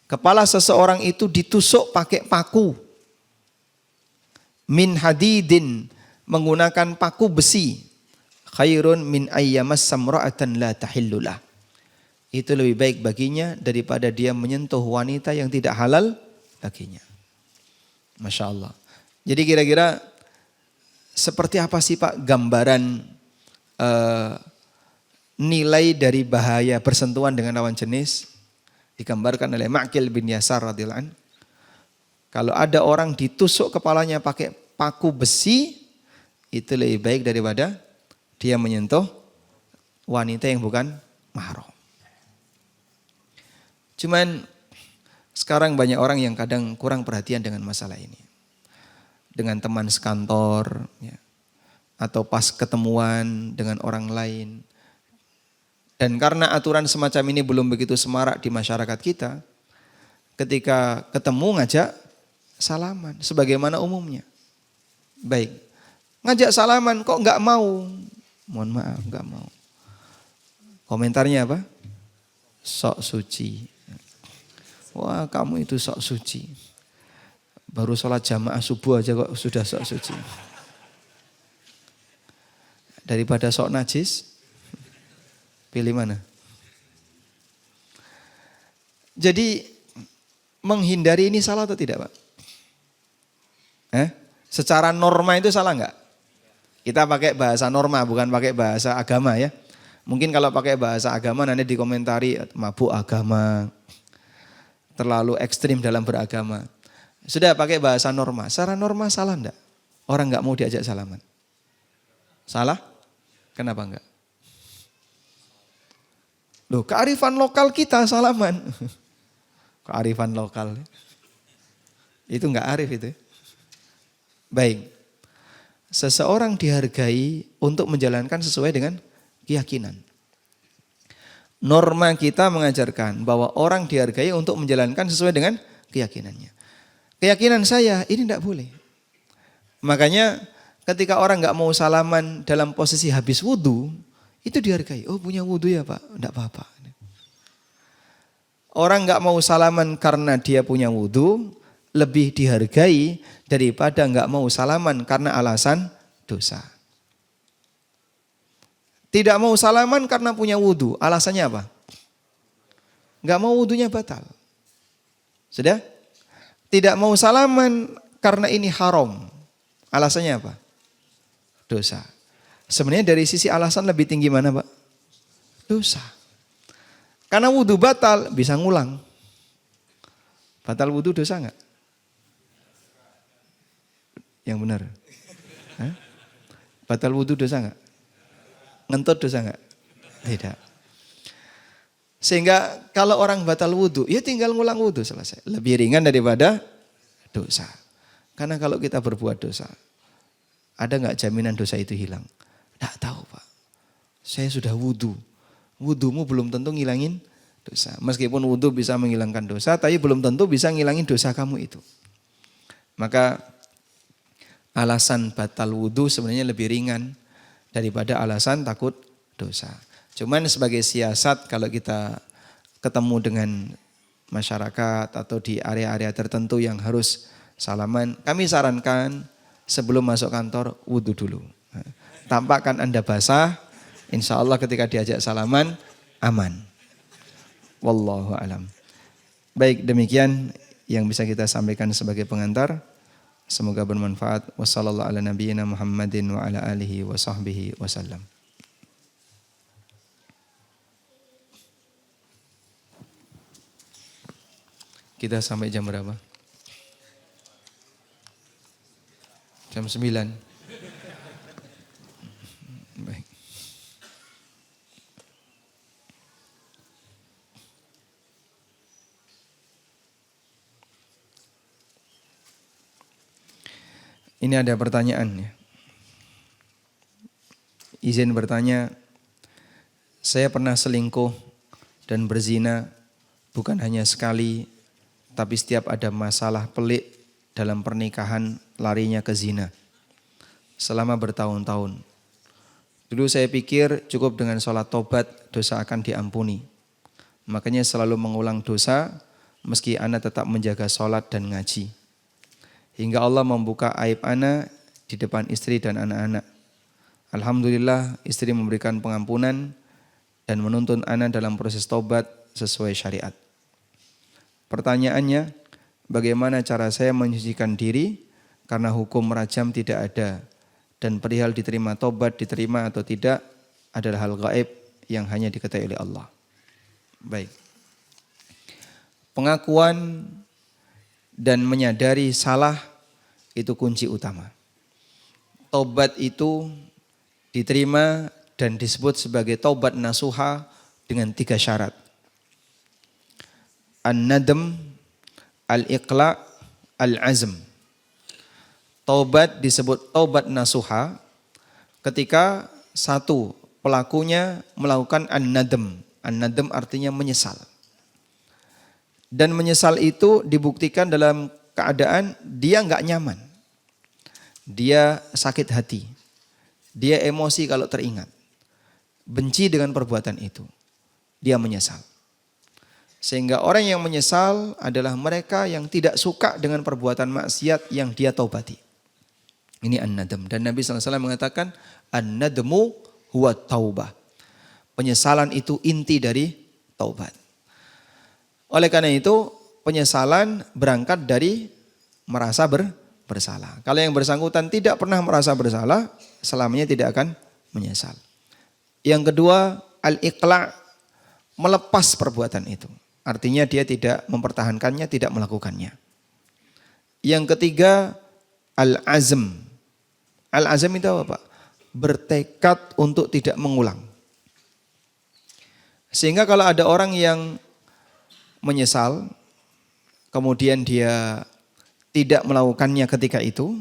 Kepala seseorang itu ditusuk pakai paku. Min hadidin, menggunakan paku besi. Khairun min ayyamas samra'atan la tahillulah. Itu lebih baik baginya daripada dia menyentuh wanita yang tidak halal baginya. Masya Allah. Jadi kira-kira seperti apa sih Pak gambaran nilai dari bahaya bersentuhan dengan lawan jenis? Digambarkan oleh Ma'qil bin Yasar radhiyallahu anhu. Kalau ada orang ditusuk kepalanya pakai paku besi, itu lebih baik daripada dia menyentuh wanita yang bukan mahram. Cuman sekarang banyak orang yang kadang kurang perhatian dengan masalah ini. Dengan teman sekantor, ya, atau pas ketemuan dengan orang lain. Dan karena aturan semacam ini belum begitu semarak di masyarakat kita, ketika ketemu ngajak salaman, sebagaimana umumnya. Baik, ngajak salaman kok nggak mau? Mohon maaf, nggak mau. Komentarnya apa? Sok suci. Wah, kamu itu sok suci. Baru sholat jamaah subuh aja kok sudah sok suci. Daripada sok najis, pilih mana? Jadi menghindari ini salah atau tidak Pak? Secara norma itu salah nggak? Kita pakai bahasa norma, bukan pakai bahasa agama ya. Mungkin kalau pakai bahasa agama nanti dikomentari mabuk agama, terlalu ekstrim dalam beragama. Sudah pakai bahasa norma. Secara norma salah enggak? Orang enggak mau diajak salaman. Salah? Kenapa enggak? Loh, kearifan lokal kita salaman. Kearifan lokal. Itu enggak arif itu. Baik. Seseorang dihargai untuk menjalankan sesuai dengan keyakinan. Norma kita mengajarkan bahwa orang dihargai untuk menjalankan sesuai dengan keyakinannya. Keyakinan saya ini tidak boleh. Makanya ketika orang nggak mau salaman dalam posisi habis wudhu, itu dihargai. Oh punya wudhu ya Pak, tidak apa-apa. Orang nggak mau salaman karena dia punya wudhu, lebih dihargai daripada nggak mau salaman karena alasan dosa. Tidak mau salaman karena punya wudhu, alasannya apa? Nggak mau wudhunya batal. Sudah? Tidak mau salaman karena ini haram, alasannya apa? Dosa. Sebenarnya dari sisi alasan lebih tinggi mana Pak? Dosa. Karena wudhu batal bisa ngulang. Batal wudhu dosa nggak? Yang benar. Hah? Batal wudhu dosa enggak? Ngentut dosa enggak? Tidak. Sehingga kalau orang batal wudhu, ya tinggal ngulang wudhu selesai. Lebih ringan daripada dosa. Karena kalau kita berbuat dosa, ada enggak jaminan dosa itu hilang? Enggak tahu Pak. Saya sudah wudhu. Wudhumu belum tentu ngilangin dosa. Meskipun wudhu bisa menghilangkan dosa, tapi belum tentu bisa ngilangin dosa kamu itu. Maka alasan batal wudhu sebenarnya lebih ringan daripada alasan takut dosa. Cuman sebagai siasat kalau kita ketemu dengan masyarakat atau di area-area tertentu yang harus salaman, kami sarankan sebelum masuk kantor wudhu dulu. Tampakkan Anda basah, insya Allah ketika diajak salaman aman. Wallahu alam. Baik, demikian yang bisa kita sampaikan sebagai pengantar. Semoga bermanfaat. Wassallallahu ala nabiyyina Muhammadin wa ala alihi wa sahbihi wasallam. Kita sampai jam berapa? Jam 9. Baik. Ini ada pertanyaan ya. Izin bertanya, Saya pernah selingkuh dan berzina bukan hanya sekali, tapi setiap ada masalah pelik dalam pernikahan larinya ke zina. Selama bertahun-tahun. Dulu saya pikir cukup dengan sholat tobat dosa akan diampuni. Makanya selalu mengulang dosa meski ana tetap menjaga sholat dan ngaji. Hingga Allah membuka aib ana di depan istri dan anak-anak. Alhamdulillah istri memberikan pengampunan dan menuntun ana dalam proses tobat sesuai syariat. Pertanyaannya, bagaimana cara saya menyucikan diri karena hukum rajam tidak ada dan perihal diterima tobat diterima atau tidak adalah hal gaib yang hanya diketahui oleh Allah. Baik. Pengakuan dan menyadari salah itu kunci utama. Tobat itu diterima dan disebut sebagai taubat nasuha dengan 3 syarat. An-nadam, al-iqla, al-azm. Taubat disebut taubat nasuha ketika satu, pelakunya melakukan an-nadam. An-nadam artinya menyesal. Dan menyesal itu dibuktikan dalam keadaan dia enggak nyaman. Dia sakit hati. Dia emosi kalau teringat. Benci dengan perbuatan itu. Dia menyesal. Sehingga orang yang menyesal adalah mereka yang tidak suka dengan perbuatan maksiat yang dia taubati. Ini an-nadam. Dan Nabi SAW mengatakan, an-nadmu huwa taubah. Penyesalan itu inti dari taubat. Oleh karena itu, penyesalan berangkat dari merasa bersalah. Kalau yang bersangkutan tidak pernah merasa bersalah, selamanya tidak akan menyesal. Yang kedua, al-iqla, melepas perbuatan itu. Artinya dia tidak mempertahankannya, tidak melakukannya. Yang ketiga, al-azm. Al-azm itu apa, Pak? Bertekad untuk tidak mengulang. Sehingga kalau ada orang yang menyesal, kemudian dia tidak melakukannya ketika itu,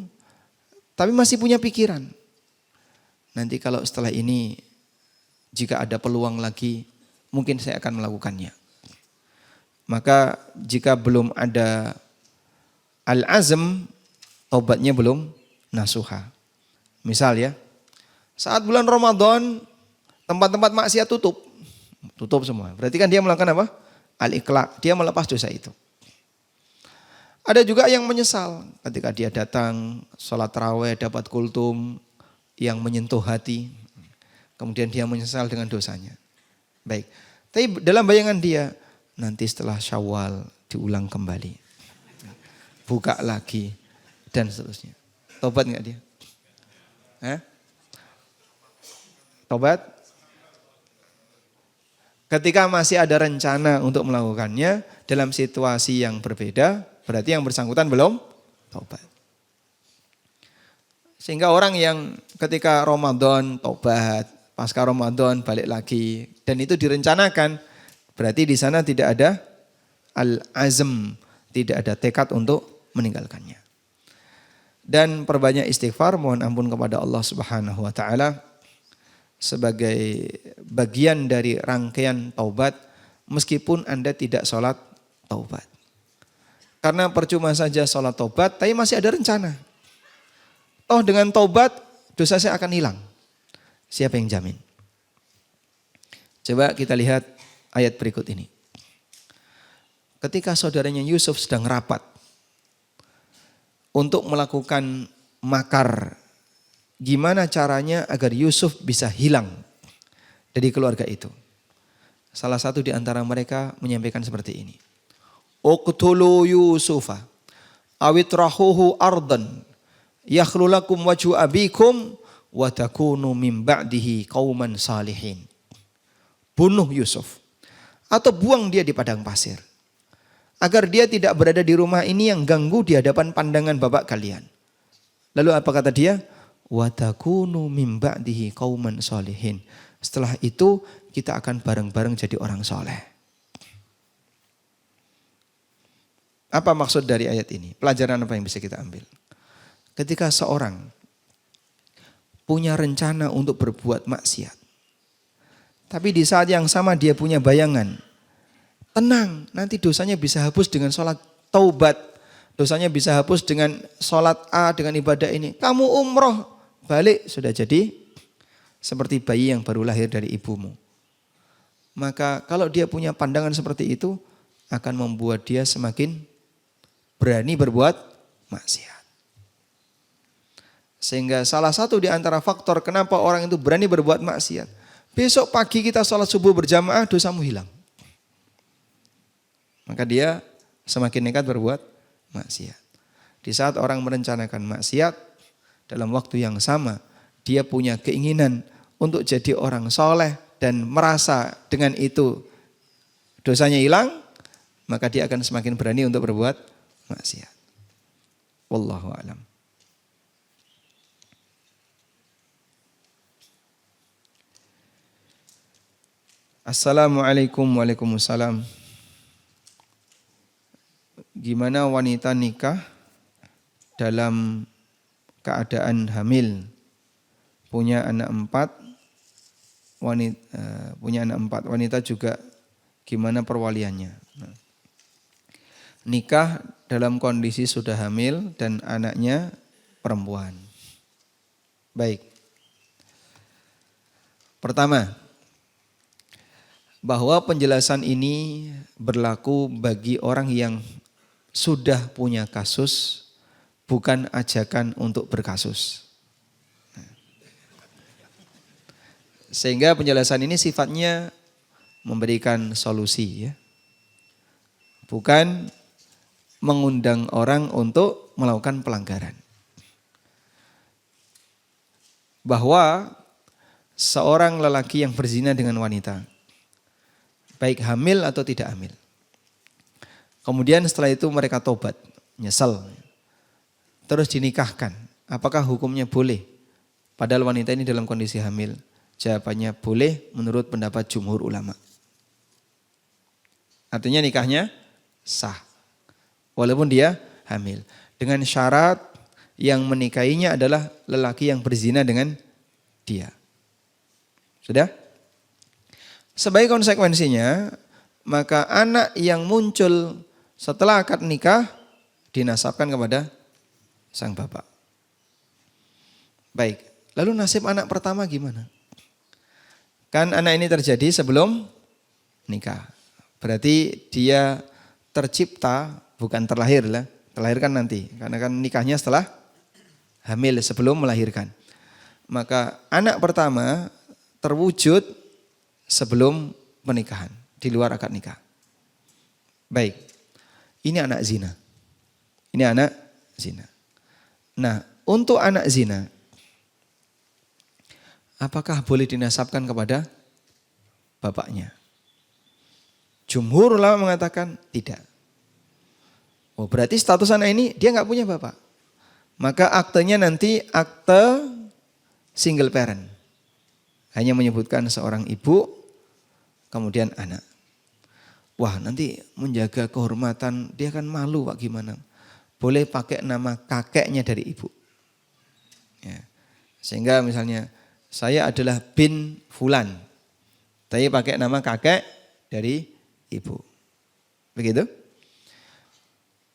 tapi masih punya pikiran. Nanti kalau setelah ini, jika ada peluang lagi, mungkin saya akan melakukannya. Maka jika belum ada al-azm, taubatnya belum nasuha. Misal ya, saat bulan Ramadan, tempat-tempat maksiat tutup semua. Berarti kan dia melakukan apa? Al-iqla, dia melepas dosa itu. Ada juga yang menyesal ketika dia datang sholat tarawih dapat kultum yang menyentuh hati. Kemudian dia menyesal dengan dosanya. Baik, tapi dalam bayangan dia, nanti setelah Syawal diulang kembali. Buka lagi dan seterusnya. Tobat enggak dia? Tobat? Ketika masih ada rencana untuk melakukannya dalam situasi yang berbeda, berarti yang bersangkutan belum tobat. Sehingga orang yang ketika Ramadan tobat, pasca Ramadan balik lagi, dan itu direncanakan, berarti di sana tidak ada al-azm, tidak ada tekad untuk meninggalkannya. Dan perbanyak istighfar, mohon ampun kepada Allah Subhanahu wa taala sebagai bagian dari rangkaian taubat, meskipun Anda tidak sholat taubat. Karena percuma saja sholat taubat, tapi masih ada rencana. Oh, dengan taubat dosa saya akan hilang. Siapa yang jamin? Coba kita lihat ayat berikut ini. Ketika saudaranya Yusuf sedang rapat untuk melakukan makar, gimana caranya agar Yusuf bisa hilang dari keluarga itu. Salah satu di antara mereka menyampaikan seperti ini. Uqtulu Yusufa awitrahuhu ardan yakhlu lakum wajhu abikum wa takunu min ba'dihi qauman salihin. Bunuh Yusuf atau buang dia di padang pasir agar dia tidak berada di rumah ini yang ganggu di hadapan pandangan bapak kalian. Lalu apa kata dia? Wa takunu min ba'dihi qauman salihin. Setelah itu kita akan bareng-bareng jadi orang soleh. Apa maksud dari ayat ini? Pelajaran apa yang bisa kita ambil? Ketika seorang punya rencana untuk berbuat maksiat, Tapi di saat yang sama dia punya bayangan, tenang, nanti dosanya bisa hapus dengan sholat taubat. Dosanya bisa hapus dengan sholat A, dengan ibadah ini. Kamu umroh, balik sudah jadi seperti bayi yang baru lahir dari ibumu. Maka kalau dia punya pandangan seperti itu, akan membuat dia semakin berani berbuat maksiat. Sehingga salah satu di antara faktor kenapa orang itu berani berbuat maksiat. Besok pagi kita sholat subuh berjamaah, dosamu hilang. Maka dia semakin nekat berbuat maksiat. Di saat orang merencanakan maksiat, dalam waktu yang sama, dia punya keinginan untuk jadi orang soleh dan merasa dengan itu dosanya hilang, maka dia akan semakin berani untuk berbuat maksiat. Wallahu a'lam. Assalamualaikum waalaikumsalam. Gimana wanita nikah dalam keadaan hamil, punya anak 4, wanita juga gimana perwaliannya? Nikah dalam kondisi sudah hamil dan anaknya perempuan. Baik. Pertama, bahwa penjelasan ini berlaku bagi orang yang sudah punya kasus, bukan ajakan untuk berkasus. Sehingga penjelasan ini sifatnya memberikan solusi, ya. Bukan mengundang orang untuk melakukan pelanggaran. Bahwa seorang lelaki yang berzina dengan wanita, baik hamil atau tidak hamil. Kemudian setelah itu mereka tobat, nyesel. Terus dinikahkan. Apakah hukumnya boleh? Padahal wanita ini dalam kondisi hamil. Jawabannya boleh menurut pendapat jumhur ulama. Artinya nikahnya sah. Walaupun dia hamil. Dengan syarat yang menikahinya adalah lelaki yang berzina dengan dia. Sudah? Sebagai konsekuensinya, maka anak yang muncul setelah akad nikah dinasabkan kepada sang bapak. Baik, lalu nasib anak pertama gimana? Kan anak ini terjadi sebelum nikah. Berarti dia tercipta, bukan terlahir lah. Terlahirkan nanti, karena kan nikahnya setelah hamil sebelum melahirkan. Maka anak pertama terwujud sebelum pernikahan, di luar akad nikah. Baik, ini anak zina. Ini anak zina. Nah, untuk anak zina, apakah boleh dinasabkan kepada bapaknya? Jumhur ulama mengatakan tidak. Oh, berarti status anak ini dia nggak punya bapak. Maka aktenya nanti akte single parent. Hanya menyebutkan seorang ibu, kemudian anak. Wah, nanti menjaga kehormatan, dia kan malu Pak gimana. Boleh pakai nama kakeknya dari ibu. Ya. Sehingga misalnya, saya adalah bin Fulan. Tapi pakai nama kakek dari ibu. Begitu.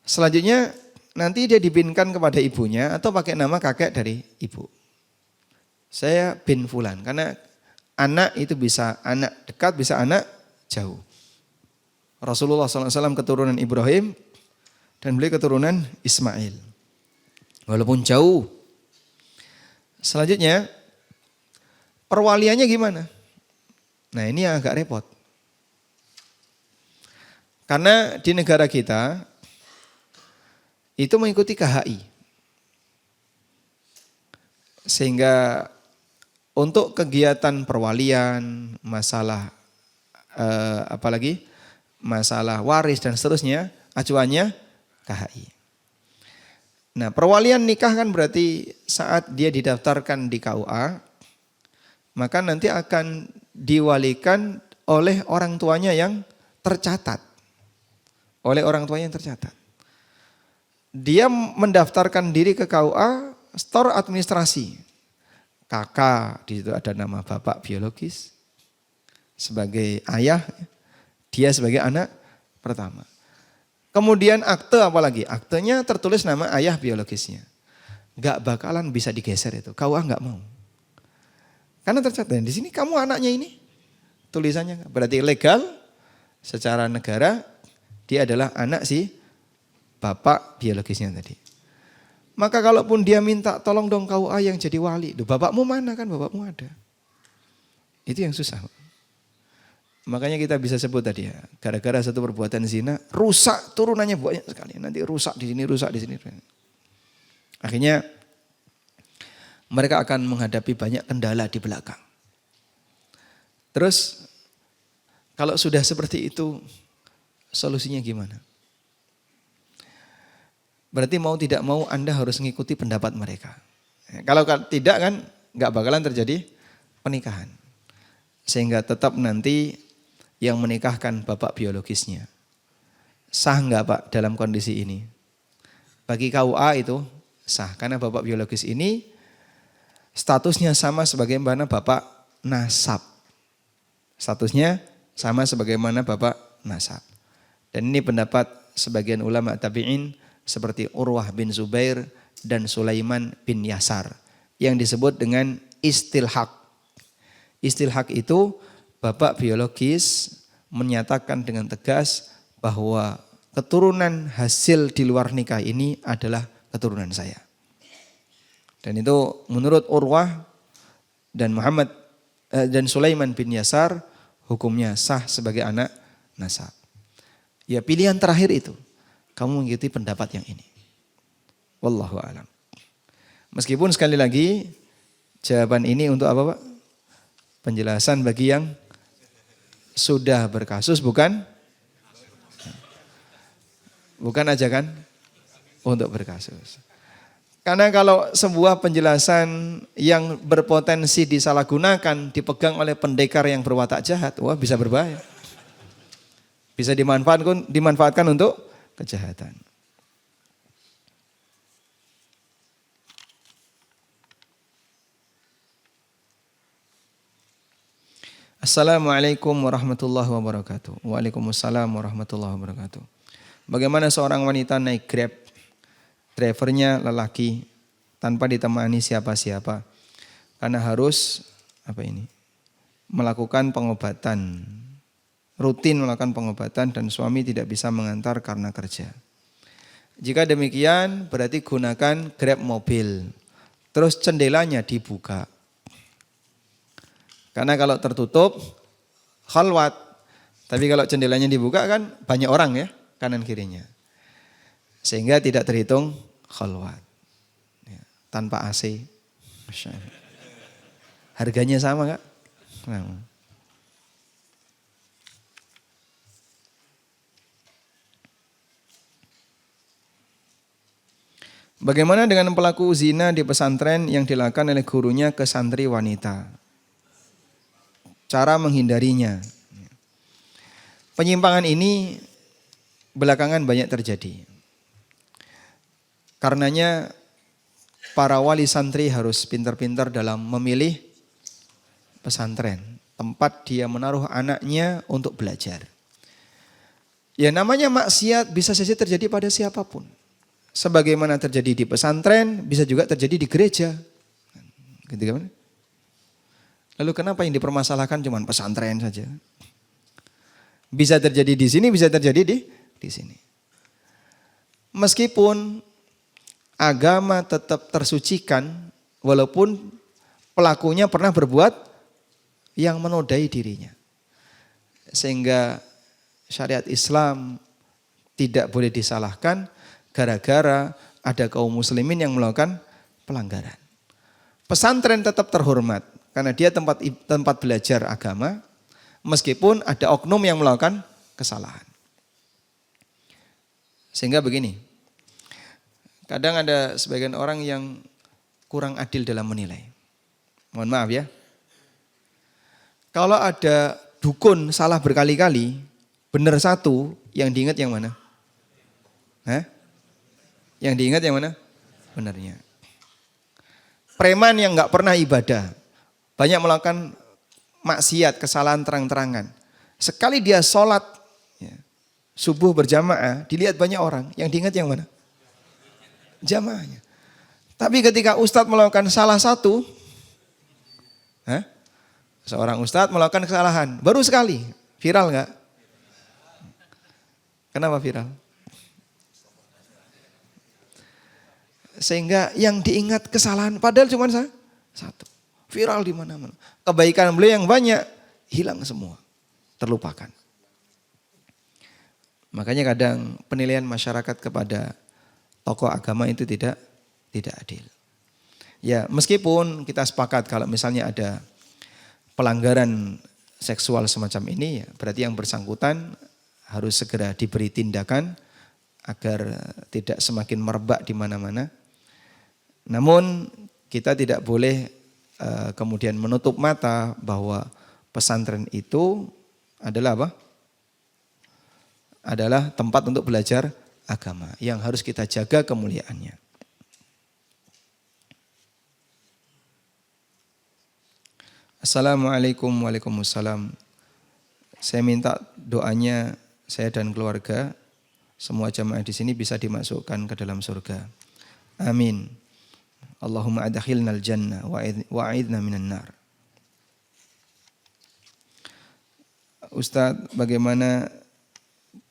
Selanjutnya, nanti dia dibinkan kepada ibunya atau pakai nama kakek dari ibu. Saya bin Fulan, karena anak itu bisa anak dekat, bisa anak jauh. Rasulullah SAW keturunan Ibrahim dan beliau keturunan Ismail. Walaupun jauh. Selanjutnya, perwaliannya gimana? Nah, ini yang agak repot. Karena di negara kita itu mengikuti KHI. Sehingga untuk kegiatan perwalian, masalah apalagi masalah waris dan seterusnya, acuannya KHI. Nah, perwalian nikah kan berarti saat dia didaftarkan di KUA, maka nanti akan diwalikan oleh orang tuanya yang tercatat. Oleh orang tuanya yang tercatat. Dia mendaftarkan diri ke KUA, store administrasi. Kakak, di situ ada nama bapak biologis. sebagai ayah, dia sebagai anak pertama. Kemudian akte apalagi? Aktenya tertulis nama ayah biologisnya. Gak bakalan bisa digeser itu. KUA gak mau. Karena tercatat di sini kamu anaknya ini. Tulisannya berarti legal secara negara dia adalah anak si bapak biologisnya tadi. Maka kalaupun dia minta tolong dong KUA yang jadi wali. Duh, bapakmu mana kan? Bapakmu ada. Itu yang susah. Makanya kita bisa sebut tadi ya, gara-gara satu perbuatan zina, rusak turunannya banyak sekali. Nanti rusak di sini, rusak di sini. Akhirnya mereka akan menghadapi banyak kendala di belakang. Terus kalau sudah seperti itu, solusinya gimana? Berarti mau tidak mau Anda harus mengikuti pendapat mereka. Kalau tidak kan nggak bakalan terjadi pernikahan. Sehingga tetap nanti yang menikahkan bapak biologisnya. Sah nggak Pak dalam kondisi ini? Bagi KUA itu sah. Karena bapak biologis ini statusnya sama sebagaimana bapak nasab. Statusnya sama sebagaimana bapak nasab. Dan ini pendapat sebagian ulama tabi'in seperti Urwah bin Zubair dan Sulaiman bin Yasar. Yang disebut dengan istilhaq. Istilhaq itu bapak biologis menyatakan dengan tegas bahwa keturunan hasil di luar nikah ini adalah keturunan saya. Dan itu menurut Urwah dan dan Sulaiman bin Yasar hukumnya sah sebagai anak nasab. Ya pilihan terakhir itu. Kamu mengikuti pendapat yang ini. Wallahu a'lam. Meskipun sekali lagi jawaban ini untuk apa Pak? Penjelasan bagi yang sudah berkasus bukan ajakan untuk berkasus. Karena kalau sebuah penjelasan yang berpotensi disalahgunakan dipegang oleh pendekar yang berwatak jahat, wah bisa berbahaya. Bisa dimanfaatkan untuk kejahatan. Assalamualaikum warahmatullahi wabarakatuh. Waalaikumsalam warahmatullahi wabarakatuh. Bagaimana seorang wanita naik Grab, drivernya lelaki tanpa ditemani siapa-siapa karena harus melakukan pengobatan, rutin melakukan pengobatan dan suami tidak bisa mengantar karena kerja. Jika demikian berarti gunakan Grab mobil, terus jendelanya dibuka. Karena kalau tertutup, khalwat. Tapi kalau jendelanya dibuka kan banyak orang ya, kanan kirinya. Sehingga tidak terhitung khalwat. Ya, tanpa AC. Masya Allah. Harganya sama Kak? Nah. Bagaimana dengan pelaku zina di pesantren yang dilakukan oleh gurunya ke santri wanita? Cara menghindarinya. Penyimpangan ini belakangan banyak terjadi. Karenanya para wali santri harus pintar-pintar dalam memilih pesantren. Tempat dia menaruh anaknya untuk belajar. Ya namanya maksiat bisa saja terjadi pada siapapun. Sebagaimana terjadi di pesantren bisa juga terjadi di gereja. Gitu kan? Lalu kenapa yang dipermasalahkan cuma pesantren saja? Bisa terjadi di sini, bisa terjadi di sini. Meskipun agama tetap tersucikan, walaupun pelakunya pernah berbuat yang menodai dirinya. Sehingga syariat Islam tidak boleh disalahkan gara-gara ada kaum muslimin yang melakukan pelanggaran. Pesantren tetap terhormat. Karena dia tempat belajar agama, meskipun ada oknum yang melakukan kesalahan. Sehingga begini, kadang ada sebagian orang yang kurang adil dalam menilai. Mohon maaf ya. Kalau ada dukun salah berkali-kali, benar satu, yang diingat yang mana? Yang diingat yang mana? Benarnya. Preman yang gak pernah ibadah. Banyak melakukan maksiat, kesalahan terang-terangan. Sekali dia sholat ya, subuh berjamaah, dilihat banyak orang, yang diingat yang mana? Jamaahnya. Tapi ketika ustadz melakukan salah satu, seorang ustadz melakukan kesalahan, baru sekali, viral nggak? Kenapa viral? Sehingga yang diingat kesalahan, padahal cuma satu. Viral di mana-mana. Kebaikan beliau yang banyak, hilang semua. Terlupakan. Makanya kadang penilaian masyarakat kepada tokoh agama itu tidak adil. Ya, meskipun kita sepakat kalau misalnya ada pelanggaran seksual semacam ini, ya, berarti yang bersangkutan harus segera diberi tindakan agar tidak semakin merebak di mana-mana. Namun kita tidak boleh kemudian menutup mata bahwa pesantren itu adalah apa? Adalah tempat untuk belajar agama yang harus kita jaga kemuliaannya. Assalamualaikum waalaikumsalam. Saya minta doanya saya dan keluarga semua jamaah di sini bisa dimasukkan ke dalam surga. Amin. Allahumma adkhilnal jannah wa a'idna minan nar. Ustadz, bagaimana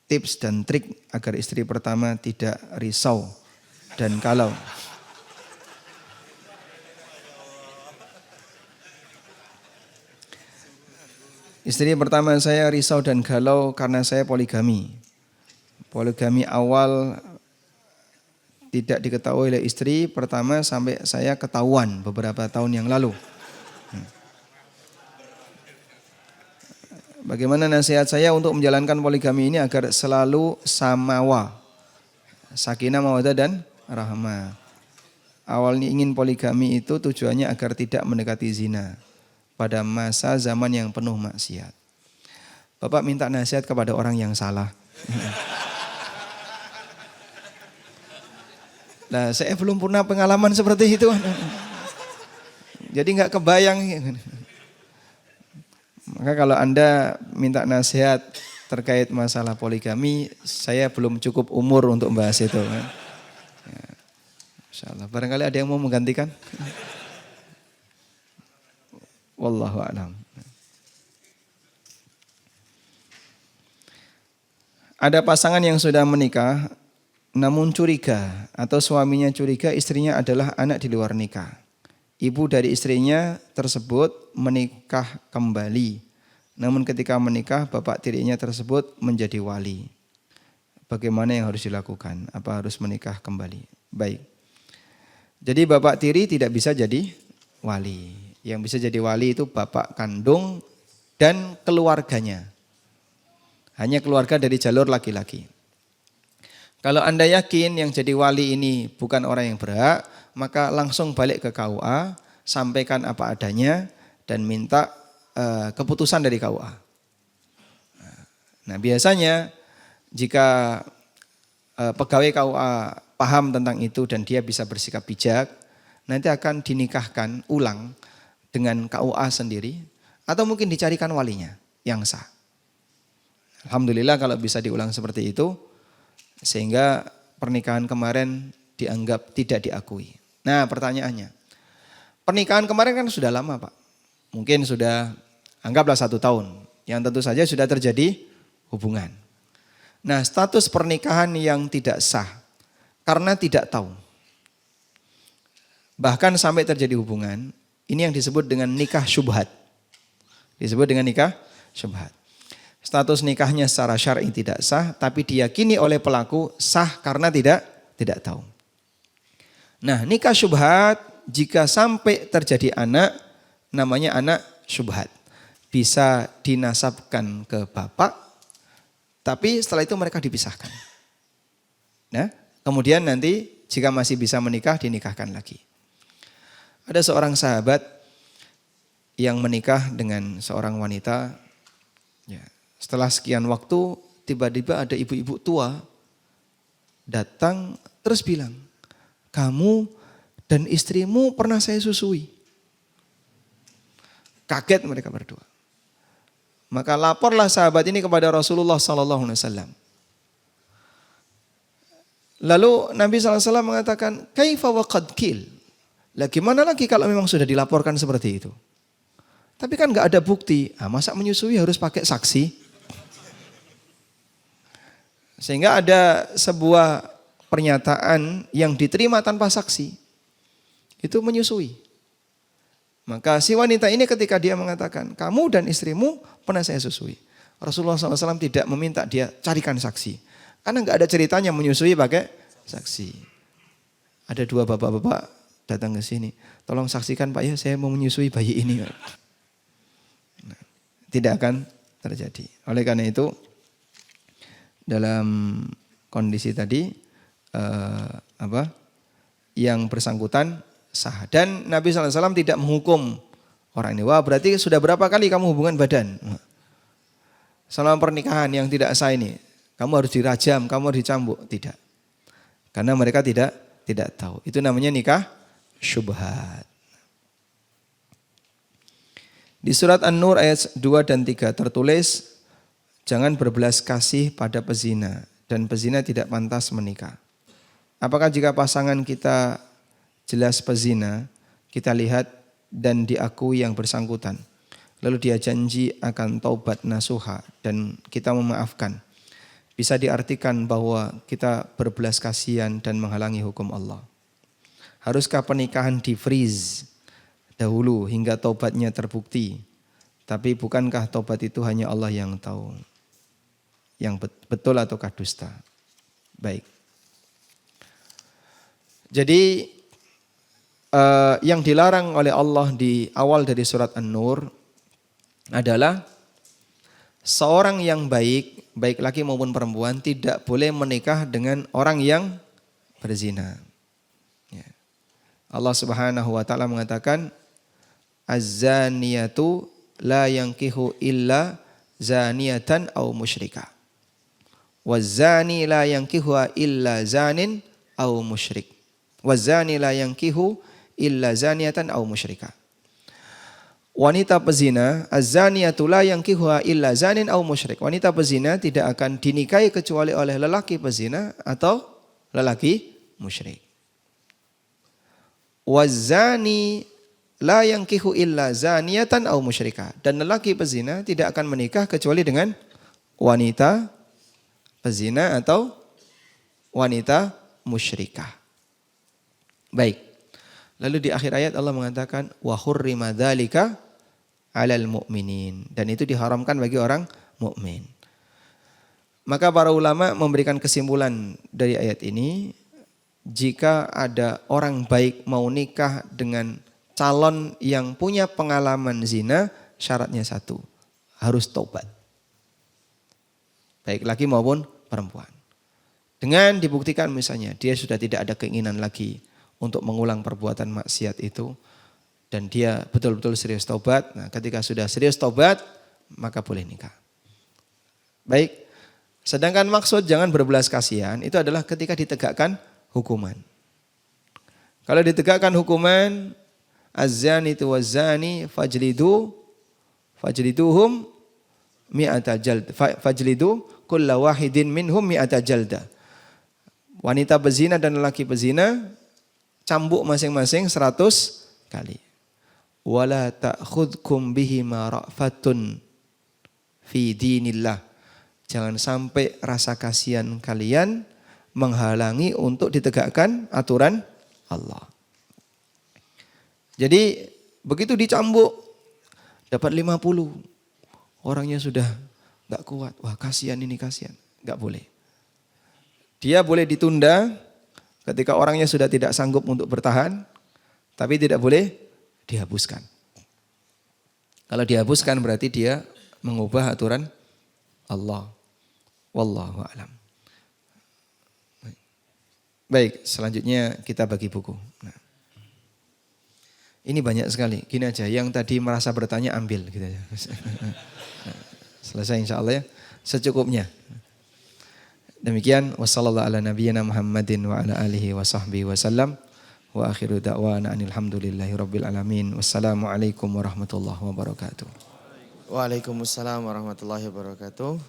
tips dan trik agar istri pertama tidak risau dan galau? Istri pertama saya risau dan galau karena saya poligami. Poligami awal tidak diketahui oleh istri pertama sampai saya ketahuan beberapa tahun yang lalu. Bagaimana nasihat saya untuk menjalankan poligami ini agar selalu samawa, sakinah, mawaddah dan rahmah. Awalnya ingin poligami itu tujuannya agar tidak mendekati zina pada masa zaman yang penuh maksiat. Bapak minta nasihat kepada orang yang salah. Nah, saya belum pernah pengalaman seperti itu. Jadi nggak kebayang. Maka kalau Anda minta nasihat terkait masalah poligami, saya belum cukup umur untuk membahas itu. Ya. Insya Allah. Barangkali ada yang mau menggantikan? Wallahu a'lam. Ada pasangan yang sudah menikah, namun curiga atau suaminya curiga istrinya adalah anak di luar nikah. Ibu dari istrinya tersebut menikah kembali. Namun ketika menikah bapak tirinya tersebut menjadi wali. Bagaimana yang harus dilakukan? Apa harus menikah kembali? Baik. Jadi bapak tiri tidak bisa jadi wali. Yang bisa jadi wali itu bapak kandung dan keluarganya. Hanya keluarga dari jalur laki-laki. Kalau Anda yakin yang jadi wali ini bukan orang yang berhak, maka langsung balik ke KUA, sampaikan apa adanya dan minta keputusan dari KUA. Nah, biasanya jika pegawai KUA paham tentang itu dan dia bisa bersikap bijak, nanti akan dinikahkan ulang dengan KUA sendiri atau mungkin dicarikan walinya yang sah. Alhamdulillah kalau bisa diulang seperti itu, sehingga pernikahan kemarin dianggap tidak diakui. Nah, pertanyaannya, pernikahan kemarin kan sudah lama Pak. Mungkin sudah anggaplah 1 tahun. Yang tentu saja sudah terjadi hubungan. Nah, status pernikahan yang tidak sah karena tidak tahu. Bahkan sampai terjadi hubungan, ini yang disebut dengan nikah syubhat. Disebut dengan nikah syubhat. Status nikahnya secara syar'i tidak sah, tapi diyakini oleh pelaku sah karena tidak tahu. Nah, nikah syubhat jika sampai terjadi anak, namanya anak syubhat. Bisa dinasabkan ke bapak, tapi setelah itu mereka dipisahkan. Nah, kemudian nanti jika masih bisa menikah, dinikahkan lagi. Ada seorang sahabat yang menikah dengan seorang wanita, ya. Setelah sekian waktu, tiba-tiba ada ibu-ibu tua datang terus bilang, kamu dan istrimu pernah saya susui. Kaget mereka berdua. Maka laporlah sahabat ini kepada Rasulullah sallallahu alaihi wasallam. Lalu Nabi SAW mengatakan, kaifa wa qad qil. Lah gimana lagi kalau memang sudah dilaporkan seperti itu? Tapi kan nggak ada bukti. Masa menyusui harus pakai saksi? Sehingga ada sebuah pernyataan yang diterima tanpa saksi. Itu menyusui. Maka si wanita ini ketika dia mengatakan, kamu dan istrimu pernah saya susui. Rasulullah SAW tidak meminta dia carikan saksi. Karena nggak ada ceritanya menyusui pakai saksi. Ada dua bapak-bapak datang ke sini. Tolong saksikan Pak ya, saya mau menyusui bayi ini. Nah, tidak akan terjadi. Oleh karena itu, dalam kondisi tadi, yang bersangkutan sah. Dan Nabi SAW tidak menghukum orang ini. Wah berarti sudah berapa kali kamu hubungan badan? Selama pernikahan yang tidak sah ini, kamu harus dirajam, kamu harus dicambuk. Tidak. Karena mereka tidak tahu. Itu namanya nikah syubhat. Di surat An-Nur ayat 2 dan 3 tertulis, jangan berbelas kasih pada pezina dan pezina tidak pantas menikah. Apakah jika pasangan kita jelas pezina, kita lihat dan diakui yang bersangkutan, lalu dia janji akan taubat nasuha dan kita memaafkan, bisa diartikan bahwa kita berbelas kasihan dan menghalangi hukum Allah? Haruskah pernikahan di-freeze dahulu hingga taubatnya terbukti? Tapi bukankah taubat itu hanya Allah yang tahu? Yang betul ataukah dusta? Baik. Jadi yang dilarang oleh Allah di awal dari surat An-Nur adalah seorang yang baik laki maupun perempuan tidak boleh menikah dengan orang yang berzina. Allah Subhanahu wa taala mengatakan, az-zaniyatu la yankihu illa zaniyatan aw musyrika. Waz-zani la yankihu illa zanin aw musyrik. Waz-zani la yankihu illa zaniyatan aw musyrika. Wanita pezina, az-zaniyatu la yankihu illa zanin aw musyrik. Wanita pezina tidak akan dinikahi kecuali oleh lelaki pezina atau lelaki musyrik. Waz-zani la yankihu illa zaniyatan aw musyrika. Dan lelaki pezina tidak akan menikah kecuali dengan wanita pezina atau wanita musyrikah. Baik. Lalu di akhir ayat Allah mengatakan wa hurrima dzalika 'alal mu'minin, dan itu diharamkan bagi orang mukmin. Maka para ulama memberikan kesimpulan dari ayat ini, jika ada orang baik mau nikah dengan calon yang punya pengalaman zina, syaratnya satu, harus taubat. Baik laki maupun perempuan. Dengan dibuktikan misalnya dia sudah tidak ada keinginan lagi untuk mengulang perbuatan maksiat itu, dan dia betul-betul serius taubat. Nah, ketika sudah serius taubat, maka boleh nikah. Baik. Sedangkan maksud jangan berbelas kasihan itu adalah ketika ditegakkan hukuman. Kalau ditegakkan hukuman, az-zanitu waz-zani fajliduhum mi'ata jalda. Fajlidu kulla wahidin minhum mi'ata jalda. Wanita bezina dan lelaki bezina cambuk masing-masing 100 kali. Wala ta'khudkum bihima ra'fatun fi dinillah. Jangan sampai rasa kasihan kalian menghalangi untuk ditegakkan aturan Allah. Jadi begitu dicambuk dapat 50. Orangnya sudah enggak kuat. Wah, kasihan ini, kasihan. Enggak boleh. Dia boleh ditunda ketika orangnya sudah tidak sanggup untuk bertahan, tapi tidak boleh dihapuskan. Kalau dihapuskan berarti dia mengubah aturan Allah. Wallahu a'lam. Baik, selanjutnya kita bagi buku. Nah, ini banyak sekali. Gini aja, yang tadi merasa bertanya ambil gitu aja. Selesai insya Allah ya, secukupnya. Demikian, wassallallahu ala nabiyyina Muhammadin wa ala alihi wa sahbihi wasallam. Wa akhiru da'wana anil hamdulillahi rabbil alamin. Wassalamualaikum warahmatullahi wabarakatuh. Waalaikumsalam warahmatullahi wabarakatuh.